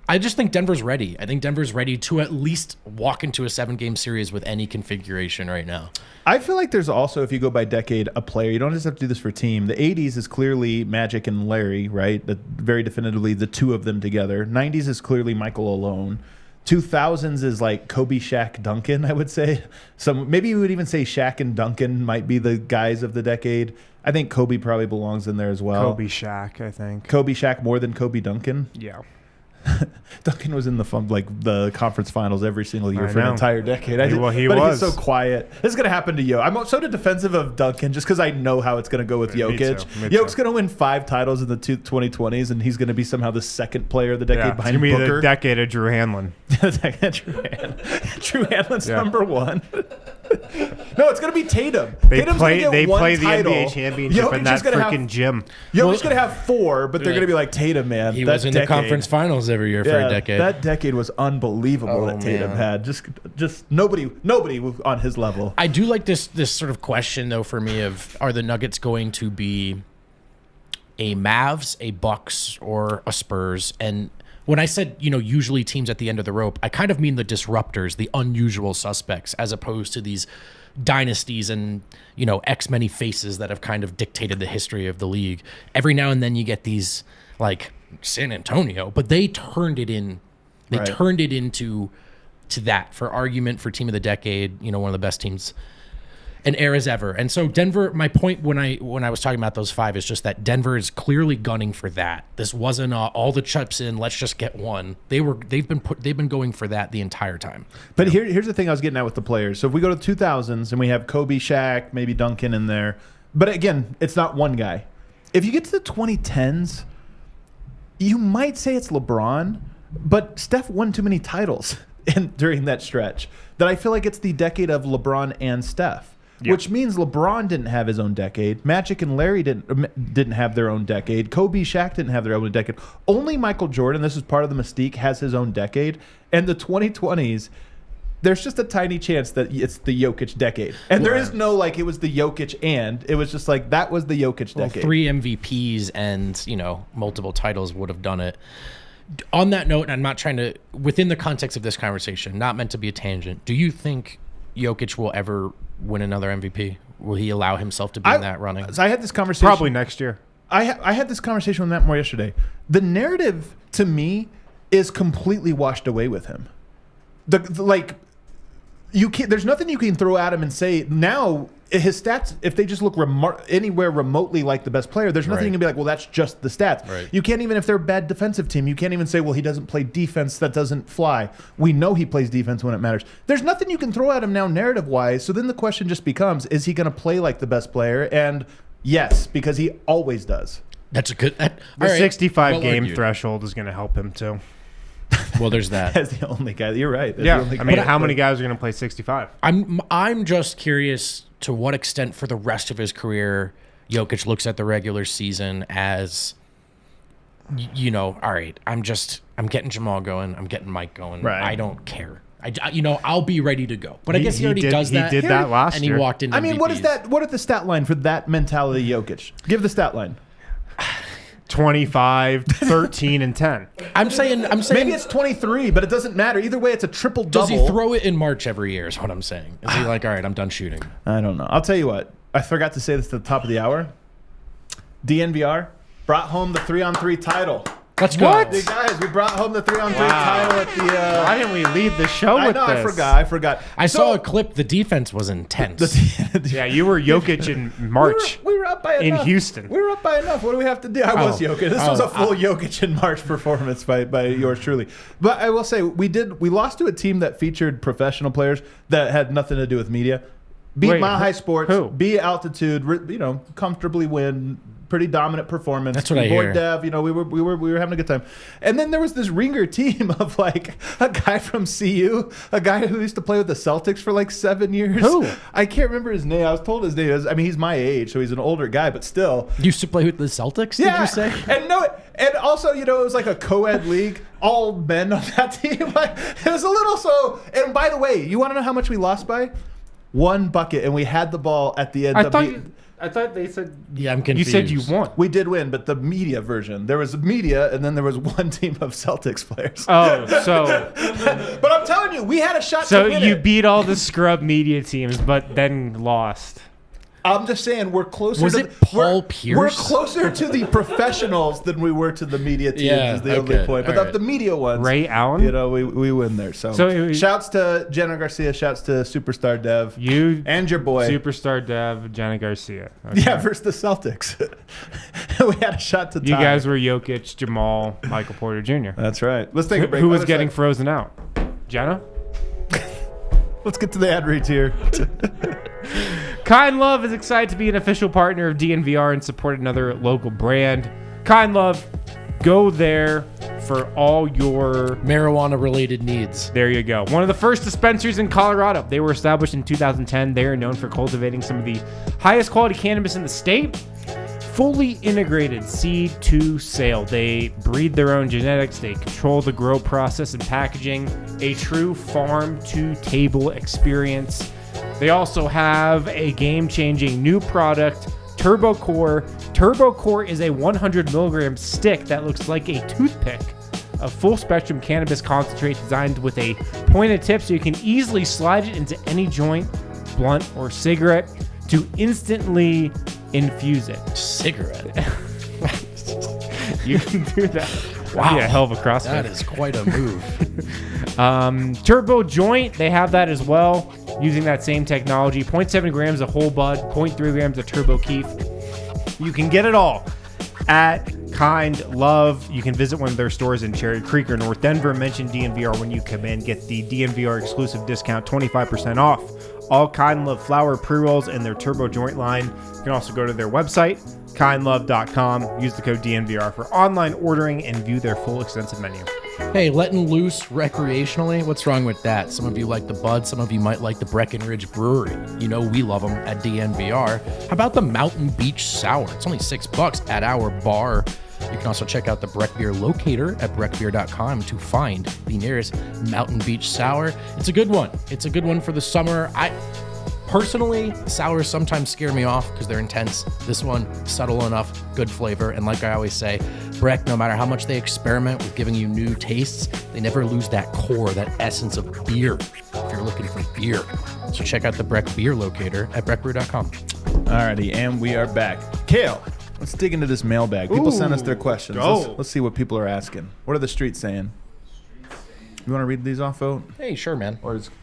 I just think Denver's ready. I think Denver's ready to at least walk into a 7-game series with any configuration right now. I feel like there's also, if you go by decade, a player. You don't just have to do this for team. The 80s is clearly Magic and Larry, right? Very definitively the two of them together. 90s is clearly Michael alone. 2000s is like Kobe, Shaq, Duncan, I would say. Maybe you would even say Shaq and Duncan might be the guys of the decade. I think Kobe probably belongs in there as well. Kobe, Shaq, I think. Kobe, Shaq more than Kobe, Duncan. Yeah. Duncan was in the conference finals every single year for an entire decade. He but was. He's so quiet. This is going to happen to Yo. I'm so defensive of Duncan just because I know how it's going to go with Jokic. Me too. Jokic going to win 5 titles in the 2020s, and he's going to be somehow the second player of the decade behind Booker. It's going to be the decade of Drew Hanlon. Drew Hanlon's number 1. No, it's going to be Tatum. They Tatum's play gonna get one the title. NBA championship in that freaking gym. Jokic's going to have 4, but they're going to be like, Tatum, man. He was in the conference finals every year for a decade. That decade was unbelievable that Tatum had. Just nobody on his level. I do like this sort of question, though, for me of, are the Nuggets going to be a Mavs, a Bucks, or a Spurs? And when I said, usually teams at the end of the rope, I kind of mean the disruptors, the unusual suspects, as opposed to these dynasties and, X many faces that have kind of dictated the history of the league. Every now and then you get these, like San Antonio, but they turned it in. They turned it into that for argument for team of the decade, one of the best teams and eras ever. And so Denver, my point when I was talking about those 5 is just that Denver is clearly gunning for that. This wasn't all the chips in, let's just get one. They've been going for that the entire time. But here's the thing I was getting at with the players. So if we go to the 2000s and we have Kobe, Shaq, maybe Duncan in there, but again, it's not one guy. If you get to the 2010s, you might say it's LeBron, but Steph won too many titles during that stretch that I feel like it's the decade of LeBron and Steph. Yep. Which means LeBron didn't have his own decade. Magic and Larry didn't have their own decade. Kobe, Shaq didn't have their own decade. Only Michael Jordan, this is part of the mystique, has his own decade. And the 2020s, there's just a tiny chance that it's the Jokic decade. And there is no, it was the Jokic and. It was just like, that was the Jokic decade. 3 MVPs and, multiple titles would have done it. On that note, and I'm not trying to, within the context of this conversation, not meant to be a tangent, do you think Jokic will ever win another MVP? Will he allow himself to be in that running? So I had this conversation. Probably next year. I had this conversation with Matt Moore yesterday. The narrative, to me, is completely washed away with him. You can't. There's nothing you can throw at him and say now his stats. If they just look anywhere remotely like the best player, there's nothing you can be like, well, that's just the stats. Right. You can't even if they're a bad defensive team. You can't even say, well, he doesn't play defense. That doesn't fly. We know he plays defense when it matters. There's nothing you can throw at him now, narrative wise. So then the question just becomes: is he going to play like the best player? And yes, because he always does. That's a good. The 65 game threshold is going to help him too. Well, there's that. As the only guy. You're right. Yeah. I mean, how many guys are going to play 65? I'm just curious to what extent for the rest of his career, Jokic looks at the regular season as, all right, I'm getting Jamal going. I'm getting Mike going. Right. I don't care. I'll be ready to go. But I guess he already does that. He did that last year. And he walked into MVPs. What is that? What is the stat line for that mentality, Jokic? Give the stat line. 25, 13, and 10. I'm saying maybe it's 23, but it doesn't matter. Either way, it's a triple double. Does he throw it in March every year is what I'm saying. Is he like, all right, I'm done shooting? I don't know. I'll tell you what. I forgot to say this at the top of the hour. DNVR brought home the 3-on-3 title. Let's go. What? Guys, we brought home the 3-on-3 title at the... Why didn't we lead the show with this? I forgot. I saw a clip. The defense was intense. Yeah, you were Jokic in March. We were up by enough. In Houston. We were up by enough. What do we have to do? I was Jokic. This was a full Jokic in March performance by yours truly. But I will say, we lost to a team that featured professional players that had nothing to do with media. Beat Mile High Sports. Who? Beat Altitude. Comfortably win. Pretty dominant performance. That's what I hear. Dev, we were having a good time. And then there was this ringer team of a guy from CU, a guy who used to play with the Celtics for 7 years. Who? I can't remember his name. I was told his name. He's my age, so he's an older guy, but still. Used to play with the Celtics, did you say? And also, it was like a co-ed league, all men on that team. It was a little so. And by the way, you want to know how much we lost by? 1 bucket, and we had the ball at the end. I thought they said... Yeah, I'm confused. You said you won. We did win, but the media version. There was media, and then there was one team of Celtics players. Oh, so... But I'm telling you, we had a shot to win So you it. beat all the scrub media teams, but then lost. I'm just saying we're closer. Was to it Paul Pierce? We're closer to the professionals than we were to the media teams. Yeah, is the only okay, point. But all right. the media ones, Ray Allen? you know, we win there. So shouts to Jenna Garcia. Shouts to Superstar Dev. You and your boy Superstar Dev, Jenna Garcia. Okay. Yeah, versus the Celtics. We had a shot to tie. You guys were Jokic, Jamal, Michael Porter Jr. That's right. Let's take a break. Who was getting frozen out? Jenna? Let's get to the ad reads here. Kind Love is excited to be an official partner of DNVR and support another local brand. Kind Love, go there for all your marijuana-related needs. There you go. One of the first dispensaries in Colorado. They were established in 2010. They are known for cultivating some of the highest quality cannabis in the state. Fully integrated seed to sale. They breed their own genetics. They control the grow process and packaging. A true farm to table experience. They also have a game-changing new product, Turbo Core. Turbo Core is a 100 milligram stick that looks like a toothpick. A full-spectrum cannabis concentrate designed with a pointed tip so you can easily slide it into any joint, blunt, or cigarette to instantly infuse it. Cigarette? You can do that. Wow. Yeah, hell of a CrossFit. That is quite a move. Turbo Joint, they have that as well, using that same technology. 0.7 grams of whole bud, 0.3 grams of Turbo Keef. You can get it all at Kind Love. You can visit one of their stores in Cherry Creek or North Denver. Mention DNVR when you come in. Get the DNVR exclusive discount, 25% off all Kind Love flower pre-rolls and their Turbo Joint line. You can also go to their website, kindlove.com. Use the code DNVR for online ordering and view their full extensive menu. Hey, letting loose recreationally, what's wrong with that? Some of you like the Bud, some of you might like the Breckenridge Brewery. You know we love them at DNVR. How about the Mountain Beach Sour? It's only $6 at our bar. You can also check out the Breck Beer locator at breckbeer.com to find the nearest Mountain Beach Sour. It's a good one. It's a good one for the summer. Personally, sours sometimes scare me off because they're intense. This one, subtle enough, good flavor. And like I always say, Breck, no matter how much they experiment with giving you new tastes, they never lose that core, that essence of beer, if you're looking for beer. So check out the Breck Beer locator at breckbeer.com. Alrighty, and we are back. Kale, let's dig into this mailbag. People sent us their questions. Let's see what people are asking. What are the streets saying? You want to read these off, Vote? Hey, sure, man.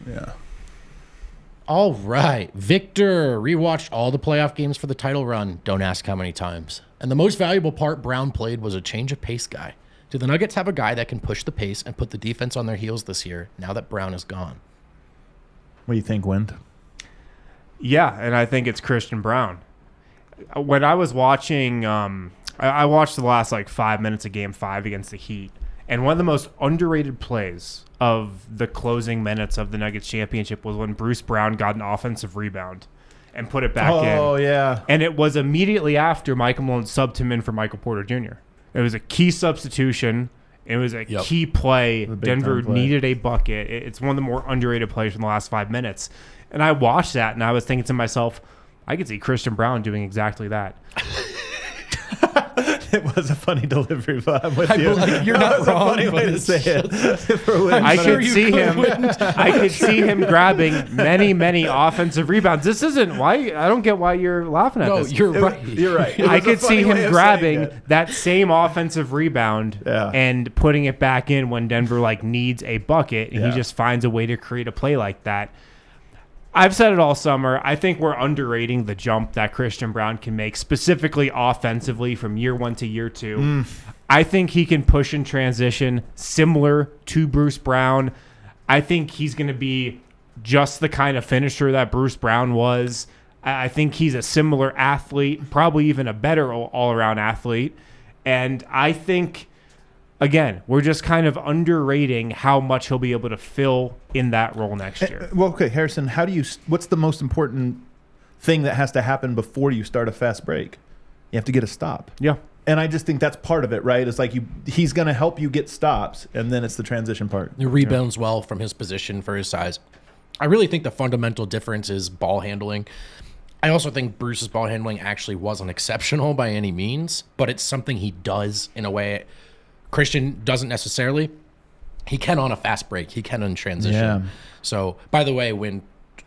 Yeah. All right. Victor rewatched all the playoff games for the title run. Don't ask how many times. And the most valuable part Brown played was a change of pace guy. Do the Nuggets have a guy that can push the pace and put the defense on their heels this year now that Brown is gone? What do you think, Wind? Yeah, and I think it's Christian Brown. When I was watching, I watched the last 5 minutes of Game 5 against the Heat. And one of the most underrated plays of the closing minutes of the Nuggets championship was when Bruce Brown got an offensive rebound and put it back in. Oh, yeah. And it was immediately after Michael Malone subbed him in for Michael Porter Jr. It was a key substitution. It was a key play. Denver needed a bucket. It's one of the more underrated plays from the last 5 minutes. And I watched that, and I was thinking to myself, I could see Christian Brown doing exactly that. It was a funny delivery, but I'm with you. You're not wrong. A funny way to say it. I could see him grabbing many offensive rebounds. This isn't why I don't get why you're laughing at this. No, you're right. You're right. I could see him grabbing that same offensive rebound and putting it back in when Denver needs a bucket, and he just finds a way to create a play like that. I've said it all summer. I think we're underrating the jump that Christian Brown can make, specifically offensively from year 1 to year 2. I think he can push in transition similar to Bruce Brown. I think he's going to be just the kind of finisher that Bruce Brown was. I think he's a similar athlete, probably even a better all-around athlete. And I think, again, we're just kind of underrating how much he'll be able to fill in that role next year. Well, okay, Harrison, what's the most important thing that has to happen before you start a fast break? You have to get a stop. Yeah. And I just think that's part of it, right? It's he's going to help you get stops, and then it's the transition part. He rebounds well from his position for his size. I really think the fundamental difference is ball handling. I also think Bruce's ball handling actually wasn't exceptional by any means, but it's something he does in a way Christian doesn't necessarily. He can on a fast break. He can in transition. Yeah. So, by the way, when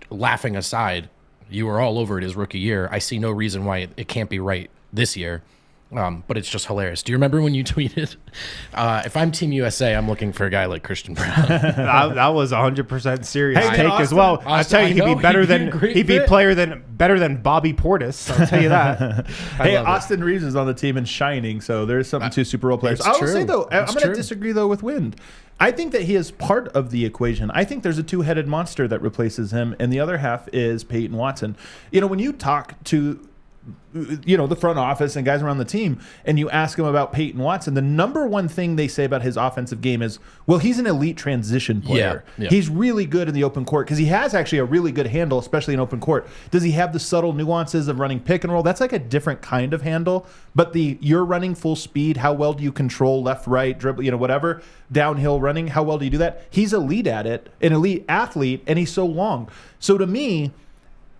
laughing aside, You were all over it his rookie year. I see no reason why it can't be right this year. But it's just hilarious. Do you remember when you tweeted, if I'm Team USA, I'm looking for a guy like Christian Brown? that was 100% serious Hey, take as well. Austin, I'll tell you, he'd be better than Bobby Portis. I'll tell you that. Hey, Austin Reeves is on the team and shining, so there's something to Super Bowl players. It's I will true. say, though, I'm It's going to true. disagree, though, with Wind. I think that he is part of the equation. I think there's a two-headed monster that replaces him, and the other half is Peyton Watson. When you talk to the front office and guys around the team, and you ask them about Peyton Watson, the number one thing they say about his offensive game is, well, he's an elite transition player. Yeah. He's really good in the open court because he has actually a really good handle, especially in open court. Does he have the subtle nuances of running pick and roll? That's like a different kind of handle. But you're running full speed. How well do you control left, right, dribble, whatever, downhill running? How well do you do that? He's elite at it, an elite athlete, and he's so long. So to me,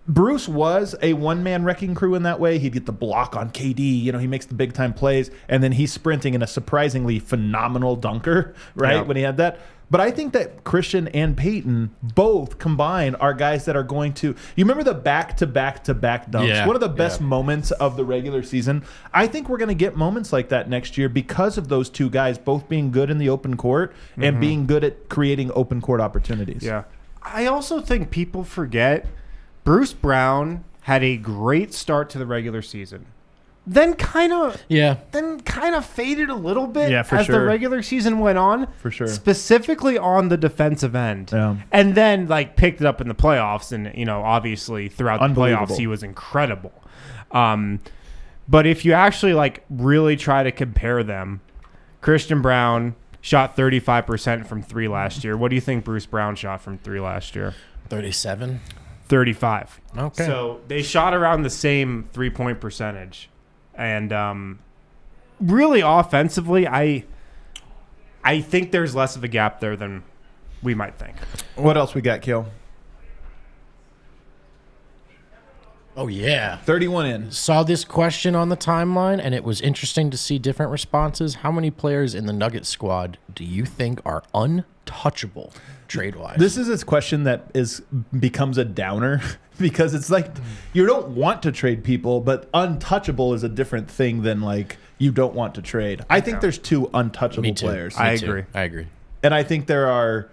Bruce was a one-man wrecking crew in that way. He'd get the block on KD. He makes the big-time plays, and then he's sprinting in a surprisingly phenomenal dunker, right, when he had that. But I think that Christian and Peyton both combined are guys that are going to – you remember the back-to-back-to-back dunks? Yeah. One of the best moments of the regular season. I think we're going to get moments like that next year because of those two guys both being good in the open court and being good at creating open court opportunities. Yeah. I also think people forget – Bruce Brown had a great start to the regular season. Then kind of faded a little bit as the regular season went on. For sure. Specifically on the defensive end. Yeah. And then picked it up in the playoffs, and obviously throughout the playoffs he was incredible. But if you actually really try to compare them, Christian Brown shot 35% from 3 last year. What do you think Bruce Brown shot from 3 last year? 37. 35. Okay. So they shot around the same 3-point percentage. And really offensively, I think there's less of a gap there than we might think. What else we got, Kill? Oh, yeah. 31 in. Saw this question on the timeline, and it was interesting to see different responses. How many players in the Nuggets squad do you think are untouchable trade-wise? This is a question that becomes a downer because it's like you don't want to trade people, but untouchable is a different thing than you don't want to trade. I think there's 2 untouchable players. I agree. And I think there are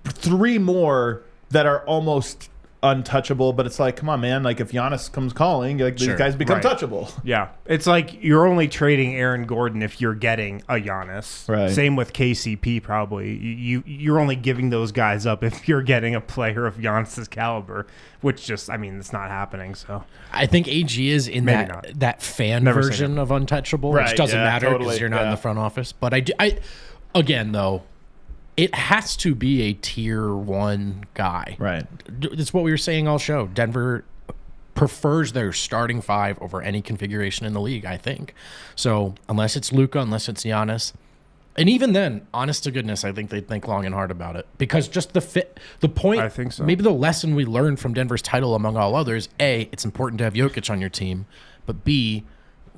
3 more that are almost untouchable, but it's come on, man. If Giannis comes calling, these guys become touchable. Yeah. It's you're only trading Aaron Gordon if you're getting a Giannis. Right. Same with KCP probably. You're only giving those guys up if you're getting a player of Giannis's caliber, which it's not happening. So I think AG is in that fan version of untouchable, which doesn't matter because you're not in the front office. But again, though, it has to be a tier 1 guy. Right. That's what we were saying all show. Denver prefers their starting 5 over any configuration in the league, I think. So unless it's Luka, unless it's Giannis. And even then, honest to goodness, I think they'd think long and hard about it. Because just the point, I think so. Maybe the lesson we learned from Denver's title among all others, A, it's important to have Jokic on your team. But B,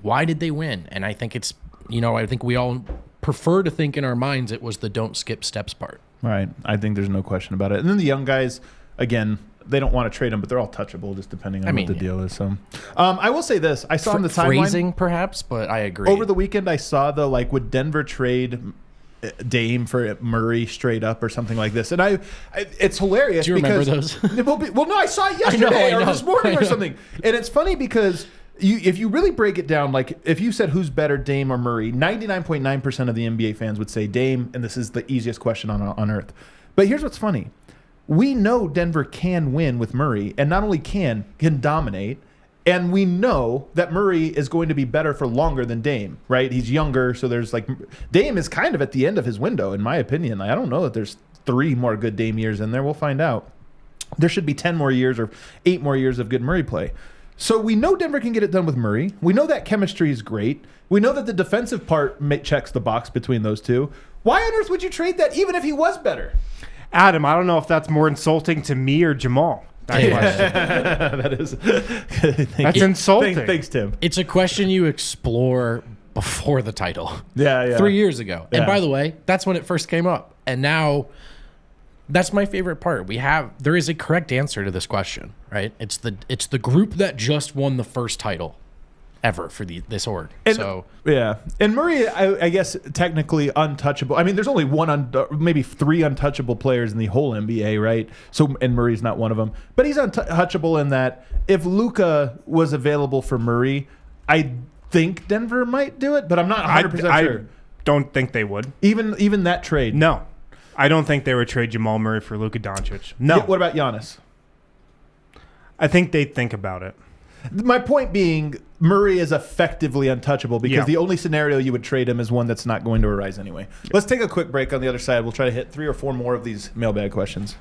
why did they win? And I think it's, I think we all prefer to think in our minds it was the don't skip steps part. Right. I think there's no question about it. And then the young guys, again, they don't want to trade them, but they're all touchable just depending on what the deal is. So I will say this. I saw on the timeline. Phrasing, perhaps, but I agree. Over the weekend, I saw would Denver trade Dame for Murray straight up or something like this? And it's hilarious. Do you remember those? Well, no, I saw it yesterday or this morning or something. And it's funny because if you really break it down, if you said who's better, Dame or Murray, 99.9% of the NBA fans would say Dame, and this is the easiest question on earth. But here's what's funny. We know Denver can win with Murray, and not only can dominate, and we know that Murray is going to be better for longer than Dame, right? He's younger, so there's Dame is kind of at the end of his window, in my opinion. I don't know that there's 3 more good Dame years in there. We'll find out. There should be 10 more years or 8 more years of good Murray play. So we know Denver can get it done with Murray. We know that chemistry is great. We know that the defensive part checks the box between those two. Why on earth would you trade that even if he was better? Adam, I don't know if that's more insulting to me or Jamal. That is. That's insulting. Thanks, Tim. It's a question you explore before the title. Yeah. 3 years ago. Yeah. And by the way, that's when it first came up. And now That's my favorite part. There is a correct answer to this question, right? It's the group that just won the first title ever for this org. And Murray, I guess technically untouchable. I mean, there's only maybe 3 untouchable players in the whole NBA, right? So, and Murray's not one of them, but he's untouchable in that if Luka was available for Murray, I think Denver might do it, but I'm not 100% sure. I don't think they would. Even that trade. No, I don't think they would trade Jamal Murray for Luka Doncic. No. Yeah, what about Giannis? I think they'd think about it. My point being, Murray is effectively untouchable because the only scenario you would trade him is one that's not going to arise anyway. Let's take a quick break on the other side. We'll try to hit 3 or 4 more of these mailbag questions.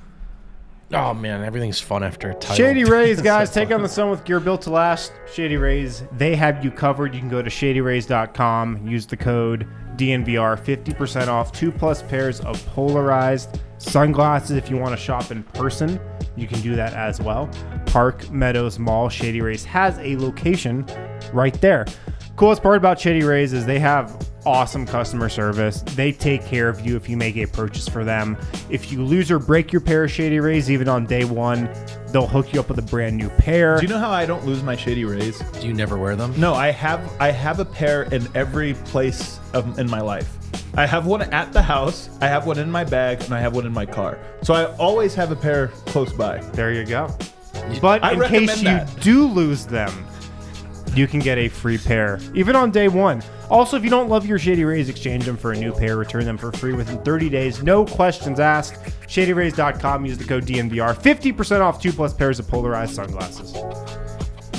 Oh, man, everything's fun after a title. Shady Rays, guys. Take on the sun with gear built to last. Shady Rays, they have you covered. You can go to shadyrays.com, use the code DNVR, 50% off 2+ pairs of polarized sunglasses. If you want to shop in person, you can do that as well. Park Meadows Mall, Shady Rays has a location right there. Coolest part about Shady Rays is they have awesome customer service. They take care of you if you make a purchase for them. If you lose or break your pair of Shady Rays, even on day 1, they'll hook you up with a brand new pair. Do you know how I don't lose my Shady Rays? Do you never wear them? No, I have a pair in every place in my life. I have one at the house, I have one in my bag, and I have one in my car. So I always have a pair close by. There you go. But in case you do lose them, you can get a free pair, even on day 1. Also, if you don't love your Shady Rays, exchange them for a new pair. Return them for free within 30 days. No questions asked. ShadyRays.com. Use the code DNVR. 50% off 2+ pairs of polarized sunglasses.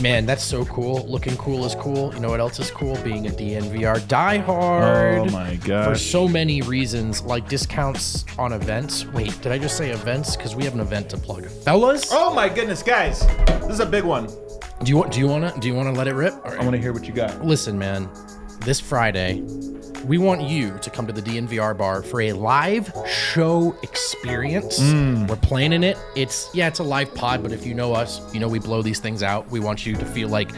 Man, that's so cool. Looking cool is cool. You know what else is cool? Being a DNVR diehard. Oh, my gosh. For so many reasons, like discounts on events. Wait, did I just say events? Because we have an event to plug. Fellas? Oh, my goodness, guys. This is a big one. Do you want to let it rip? I want to hear what you got. Listen, man. This Friday, we want you to come to the DNVR bar for a live show experience. We're planning it. It's a live pod, but if you know us, you know we blow these things out. We want you to feel like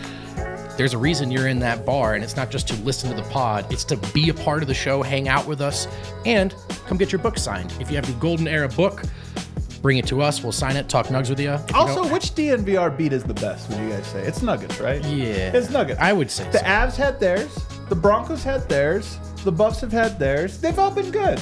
there's a reason you're in that bar, and it's not just to listen to the pod. It's to be a part of the show, hang out with us, and come get your book signed. If you have the Golden Era book, bring it to us. We'll sign it, talk Nugs with you. Also, which DNVR beat is the best, would you guys say? It's Nuggets, right? Yeah. It's Nuggets. I would say the so. Avs had theirs. The Broncos had theirs. The Buffs have had theirs. They've all been good.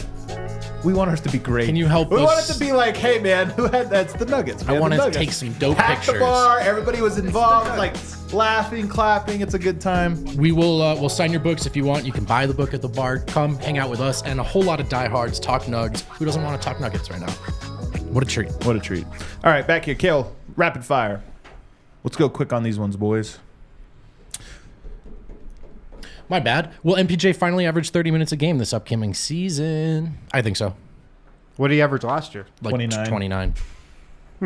We want ours to be great. Can you help We us? want it to be like, hey, man, that's the Nuggets. Man. I want the to Nuggets. take some dope Pack pictures. the bar. Everybody was involved. Like laughing, clapping. It's a good time. We will we'll sign your books if you want. You can buy the book at the bar. Come hang out with us and a whole lot of diehards. Talk Nugs. Who doesn't want to talk Nuggets right now? What a treat. What a treat. All right, back here. Kale, rapid fire. Let's go quick on these ones, boys. My bad. Will MPJ finally average 30 minutes a game this upcoming season? I think so. What did he average last year? Like 29. 29.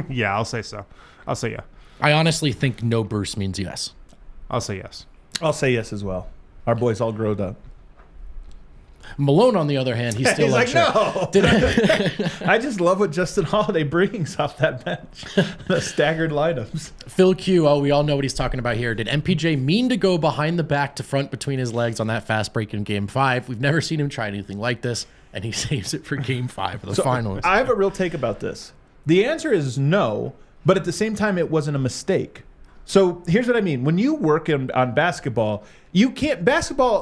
Yeah, I'll say so. I'll say yeah. I honestly think no Bruce means yes. I'll say yes. I'll say yes as well. Our boys all growed up. Malone, on the other hand, he's still He's like, no. Did I just love what Justin Holiday brings off that bench. The staggered lineups. Phil Q, we all know what he's talking about here. Did MPJ mean to go behind the back to front between his legs on that fast break in Game 5? We've never seen him try anything like this, and he saves it for Game 5 of the finals. I have a real take about this. The answer is no, but at the same time, it wasn't a mistake. So here's what I mean. When you work on basketball, you can't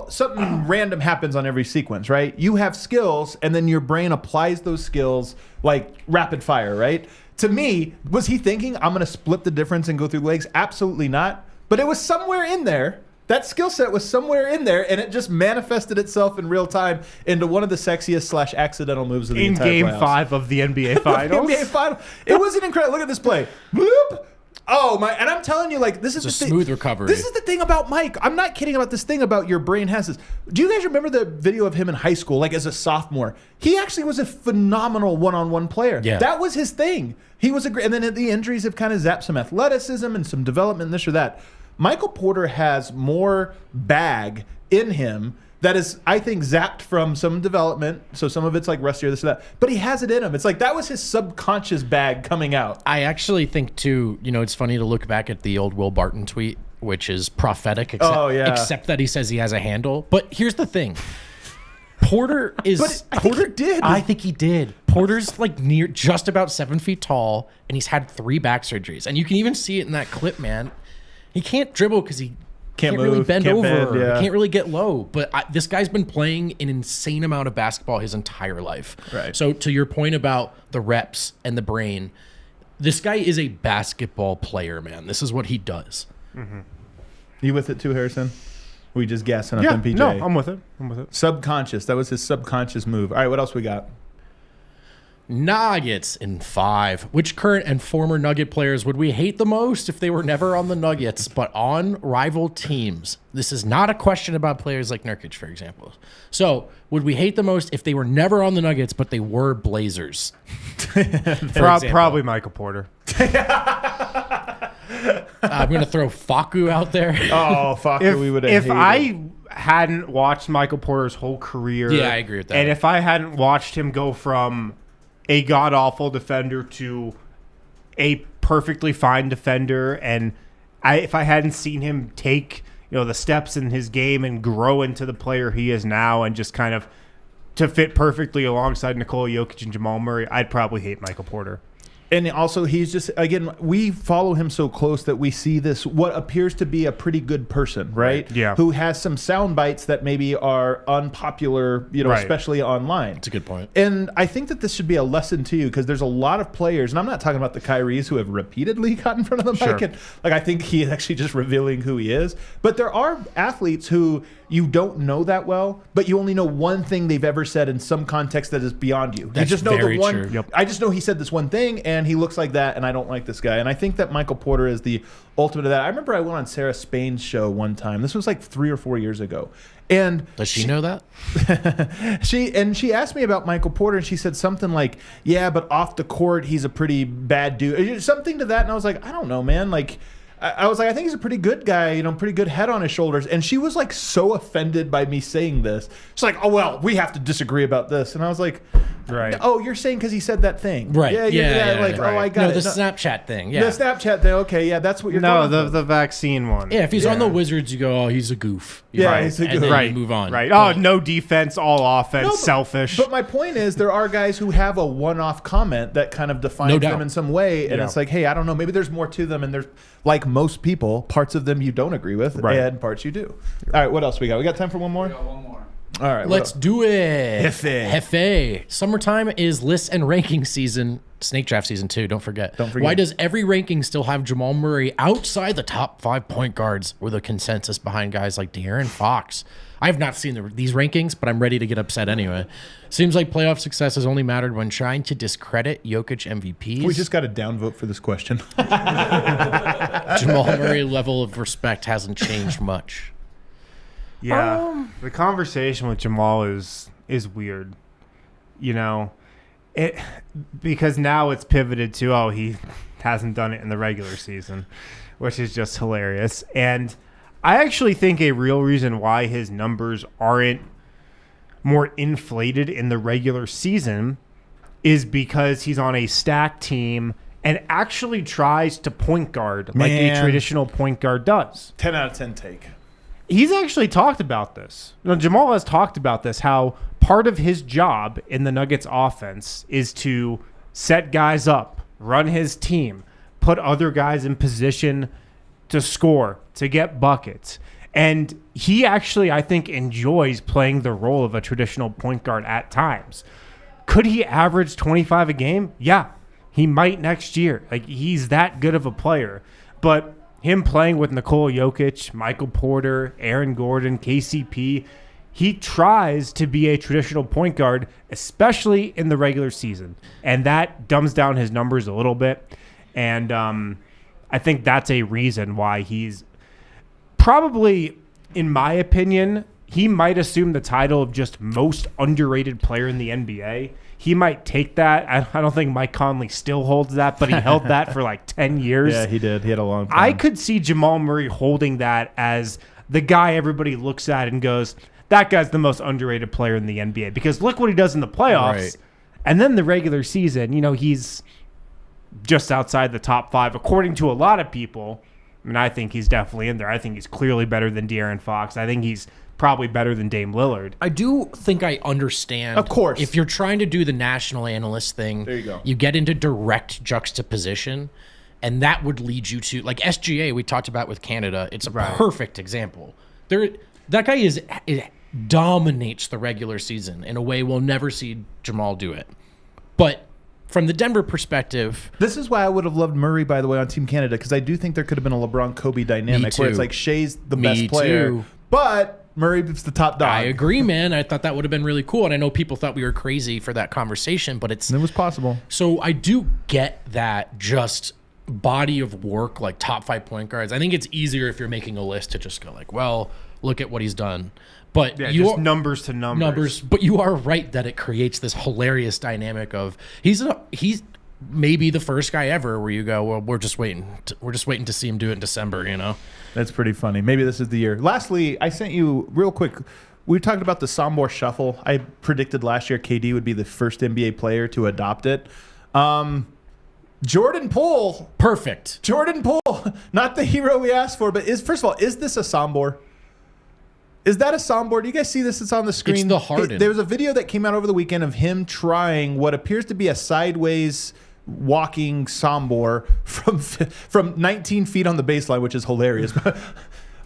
something random happens on every sequence, right? You have skills, and then your brain applies those skills like rapid fire, right? To me, was he thinking, I'm going to split the difference and go through legs? Absolutely not. But it was somewhere in there. That skill set was somewhere in there, and it just manifested itself in real time into one of the sexiest / accidental moves of the entire Game playoffs. 5 of the NBA Finals. NBA Final. It was an incredible. Look at this play. Bloop. Oh my! And I'm telling you, like, this is It's the a thing. smooth recovery. This is the thing about Mike. I'm not kidding about this thing about your brain has this. Do you guys remember the video of him in high school, like as a sophomore? He actually was a phenomenal one-on-one player. Yeah. That was his thing. He was a great. And then the injuries have kind of zapped some athleticism and some development, this or that. Michael Porter has more bag in him that is, I think, zapped from some development. So some of it's like rustier, this or that. But he has it in him. It's like that was his subconscious bag coming out. I actually think, too, it's funny to look back at the old Will Barton tweet, which is prophetic, except that he says he has a handle. But here's the thing. Porter is... But I think he did. I think he did. Porter's like near just about 7 feet tall, and he's had 3 back surgeries. And you can even see it in that clip, man. He can't dribble because he can't really bend over. Yeah. He can't really get low. But this guy's been playing an insane amount of basketball his entire life. Right. So to your point about the reps and the brain, this guy is a basketball player, man. This is what he does. Mm-hmm. You with it too, Harrison? We just gassing up Yeah, MPJ. no, I'm with it. Subconscious. That was his subconscious move. All right, what else we got? Nuggets in 5. Which current and former Nugget players would we hate the most if they were never on the Nuggets, but on rival teams? This is not a question about players like Nurkic, for example. So, would we hate the most if they were never on the Nuggets, but they were Blazers? Probably Michael Porter. I'm going to throw Facu out there. Oh, fuck. We would have If I hadn't watched Michael Porter's whole career. Yeah, I agree with that. And if I hadn't watched him go from a god-awful defender to a perfectly fine defender, and if I hadn't seen him take the steps in his game and grow into the player he is now and just kind of to fit perfectly alongside Nikola Jokic and Jamal Murray, I'd probably hate Michael Porter. And also, he's just, again, we follow him so close that we see this, what appears to be a pretty good person, right? Yeah. Who has some sound bites that maybe are unpopular, especially online. That's a good point. And I think that this should be a lesson to you because there's a lot of players, and I'm not talking about the Kyries who have repeatedly got in front of the mic. Sure. And, I think he is actually just revealing who he is. But there are athletes who you don't know that well, but you only know one thing they've ever said in some context that is beyond you. That's you just know very the one. true. Yep. I just know he said this one thing, and he looks like that, and I don't like this guy. And I think that Michael Porter is the ultimate of that. I remember I went on Sarah Spain's show one time. This was like 3 or 4 years ago. And Does she know that? she asked me about Michael Porter, and she said something like, yeah, but off the court, he's a pretty bad dude. Something to that. And I was like, I don't know, man. I was like, I think he's a pretty good guy, pretty good head on his shoulders. And she was like so offended by me saying this. She's like, oh, well, we have to disagree about this. And I was like, Right. oh, you're saying because he said that thing. Right. Yeah. Right. Oh, I got it. The Snapchat thing. The Yeah. Snapchat thing. Okay, yeah, that's what you're No, going the vaccine one. Yeah, if he's on the Wizards, you go, oh, he's a goof. Yeah, he's a and goof. then Right. you move on. Right. Oh, no defense, all offense, No, selfish. But my point is, there are guys who have a one-off comment that kind of defines No doubt. them in some way, and Yeah. it's like, hey, I don't know, maybe there's more to them, and there's, like most people, parts of them you don't agree with, Right. and parts you do. All right, what else we got? We got time for one more? One more. All right, Let's do it. Hefe. Summertime is list and ranking season. Snake draft season too. Don't forget. Don't forget. Why does every ranking still have Jamal Murray outside the top 5 point guards with a consensus behind guys like De'Aaron Fox? I have not seen these rankings, but I'm ready to get upset anyway. Seems like playoff success has only mattered when trying to discredit Jokic MVPs. We just got a downvote for this question. Jamal Murray level of respect hasn't changed much. Yeah, the conversation with Jamal is weird, because now it's pivoted to he hasn't done it in the regular season, which is just hilarious. And I actually think a real reason why his numbers aren't more inflated in the regular season is because he's on a stacked team and actually tries to point guard like a traditional point guard does. 10 out of 10 take. He's actually talked about this. Jamal has talked about this, how part of his job in the Nuggets offense is to set guys up, run his team, put other guys in position to score, to get buckets. And he actually, I think, enjoys playing the role of a traditional point guard at times. Could he average 25 a game? Yeah, he might next year. He's that good of a player. But him playing with Nikola Jokic, Michael Porter, Aaron Gordon, KCP, he tries to be a traditional point guard, especially in the regular season. And that dumbs down his numbers a little bit. And I think that's a reason why he's probably, in my opinion, he might assume the title of just most underrated player in the NBA. He might take that. I don't think Mike Conley still holds that, but he held that for like 10 years. Yeah, he did. He had a long time. I could see Jamal Murray holding that as the guy everybody looks at and goes, that guy's the most underrated player in the NBA. Because look what he does in the playoffs. Right. And then the regular season, he's just outside the top 5, according to a lot of people. And I think he's definitely in there. I think he's clearly better than De'Aaron Fox. I think he's probably better than Dame Lillard. I do think I understand. Of course. If you're trying to do the national analyst thing, there you go. You get into direct juxtaposition, and that would lead you to, like SGA we talked about with Canada. It's a perfect example. That guy dominates the regular season in a way we'll never see Jamal do it. But from the Denver perspective, this is why I would have loved Murray, by the way, on Team Canada, because I do think there could have been a LeBron-Kobe dynamic where it's like Shea's the best player, but Murray's the top dog. I agree, man. I thought that would have been really cool, and I know people thought we were crazy for that conversation, but it was possible. So I do get that just body of work, like top 5 point guards. I think it's easier if you're making a list to just go like, well, look at what he's done. But just numbers to numbers. But you are right that it creates this hilarious dynamic of he's maybe the first guy ever where you go, well, we're just waiting to see him do it in December, you know. That's pretty funny. Maybe this is the year. Lastly, I sent you real quick. We talked about the Sombor shuffle. I predicted last year KD would be the first NBA player to adopt it. Jordan Poole. Perfect. Jordan Poole, not the hero we asked for, but first of all, is this a Sombor? Is that a Sombor? Do you guys see this? It's on the screen. It's the Harden. There was a video that came out over the weekend of him trying what appears to be a sideways walking Sombor from 19 feet on the baseline, which is hilarious.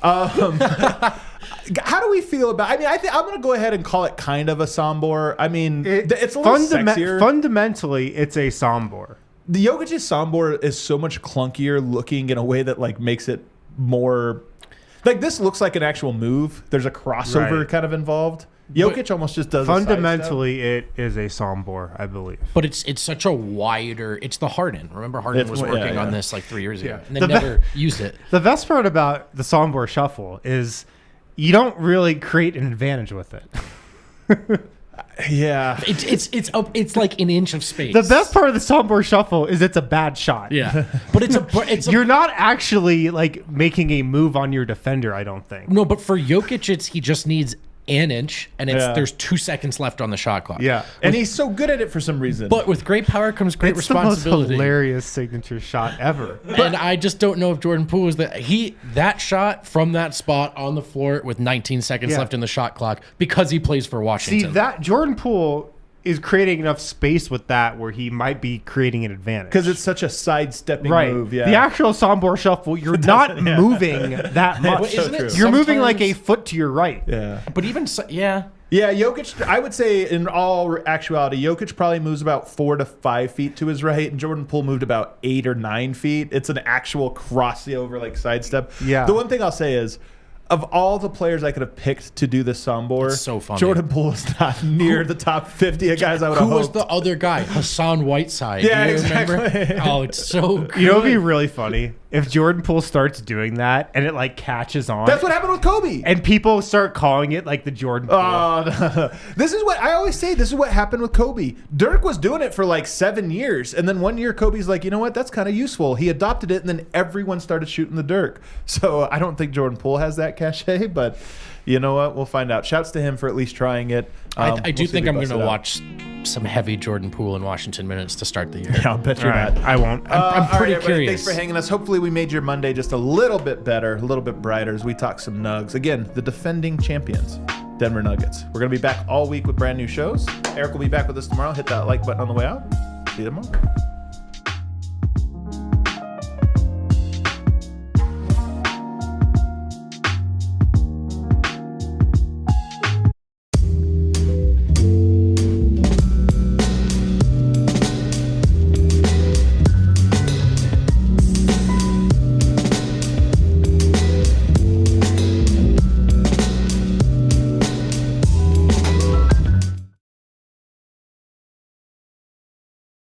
How do we feel about? I mean, I'm going to go ahead and call it kind of a Sombor. I mean, it's a little sexier. Fundamentally, it's a Sombor. The Jokic's Sombor is so much clunkier looking in a way that like makes it more. Like, this looks like an actual move. There's a crossover kind of involved. Jokic almost just does fundamentally it is a Sombor, I believe. But it's such a wider. It's the Harden. Remember, Harden was working on this like 3 years ago, and they never used it. The best part about the Sombor shuffle is you don't really create an advantage with it. Yeah, it's like an inch of space. The best part of the Sombor shuffle is it's a bad shot. Yeah, but it's you're not actually like making a move on your defender. I don't think. No, but for Jokic, he just needs an inch, and there's 2 seconds left on the shot clock. Yeah, and he's so good at it for some reason. But with great power comes great responsibility. The most hilarious signature shot ever. And I just don't know if Jordan Poole is that shot from that spot on the floor with 19 seconds left in the shot clock because he plays for Washington. See, that Jordan Poole is creating enough space with that where he might be creating an advantage. Because it's such a sidestepping move. Yeah. The actual Sombor shuffle, you're not moving that much. You're moving like a foot to your right. Yeah. But even Yeah, Jokic, I would say in all actuality, Jokic probably moves about 4 to 5 feet to his right, and Jordan Poole moved about 8 or 9 feet. It's an actual crossover, like sidestep. Yeah. The one thing I'll say is, of all the players I could have picked to do this Sombor, it's so funny. Jordan Poole is not near the top 50 of guys I would have hoped. Who was the other guy? Hassan Whiteside. Yeah, do you exactly. remember? Oh, it's so good. You know what would be really funny? If Jordan Poole starts doing that and it like catches on. That's what happened with Kobe. And people start calling it like the Jordan Poole. No. This is what I always say. This is what happened with Kobe. Dirk was doing it for like 7 years. And then one year Kobe's like, you know what? That's kind of useful. He adopted it. And then everyone started shooting the Dirk. So I don't think Jordan Poole has that cachet. But you know what? We'll find out. Shouts to him for at least trying it. I do think I'm going to watch some heavy Jordan Poole in Washington minutes to start the year. Yeah, I'll bet you're not. I won't. I'm pretty curious. Thanks for hanging us. Hopefully we made your Monday just a little bit better, a little bit brighter as we talk some Nugs. Again, the defending champions, Denver Nuggets. We're going to be back all week with brand new shows. Eric will be back with us tomorrow. Hit that like button on the way out. See you tomorrow.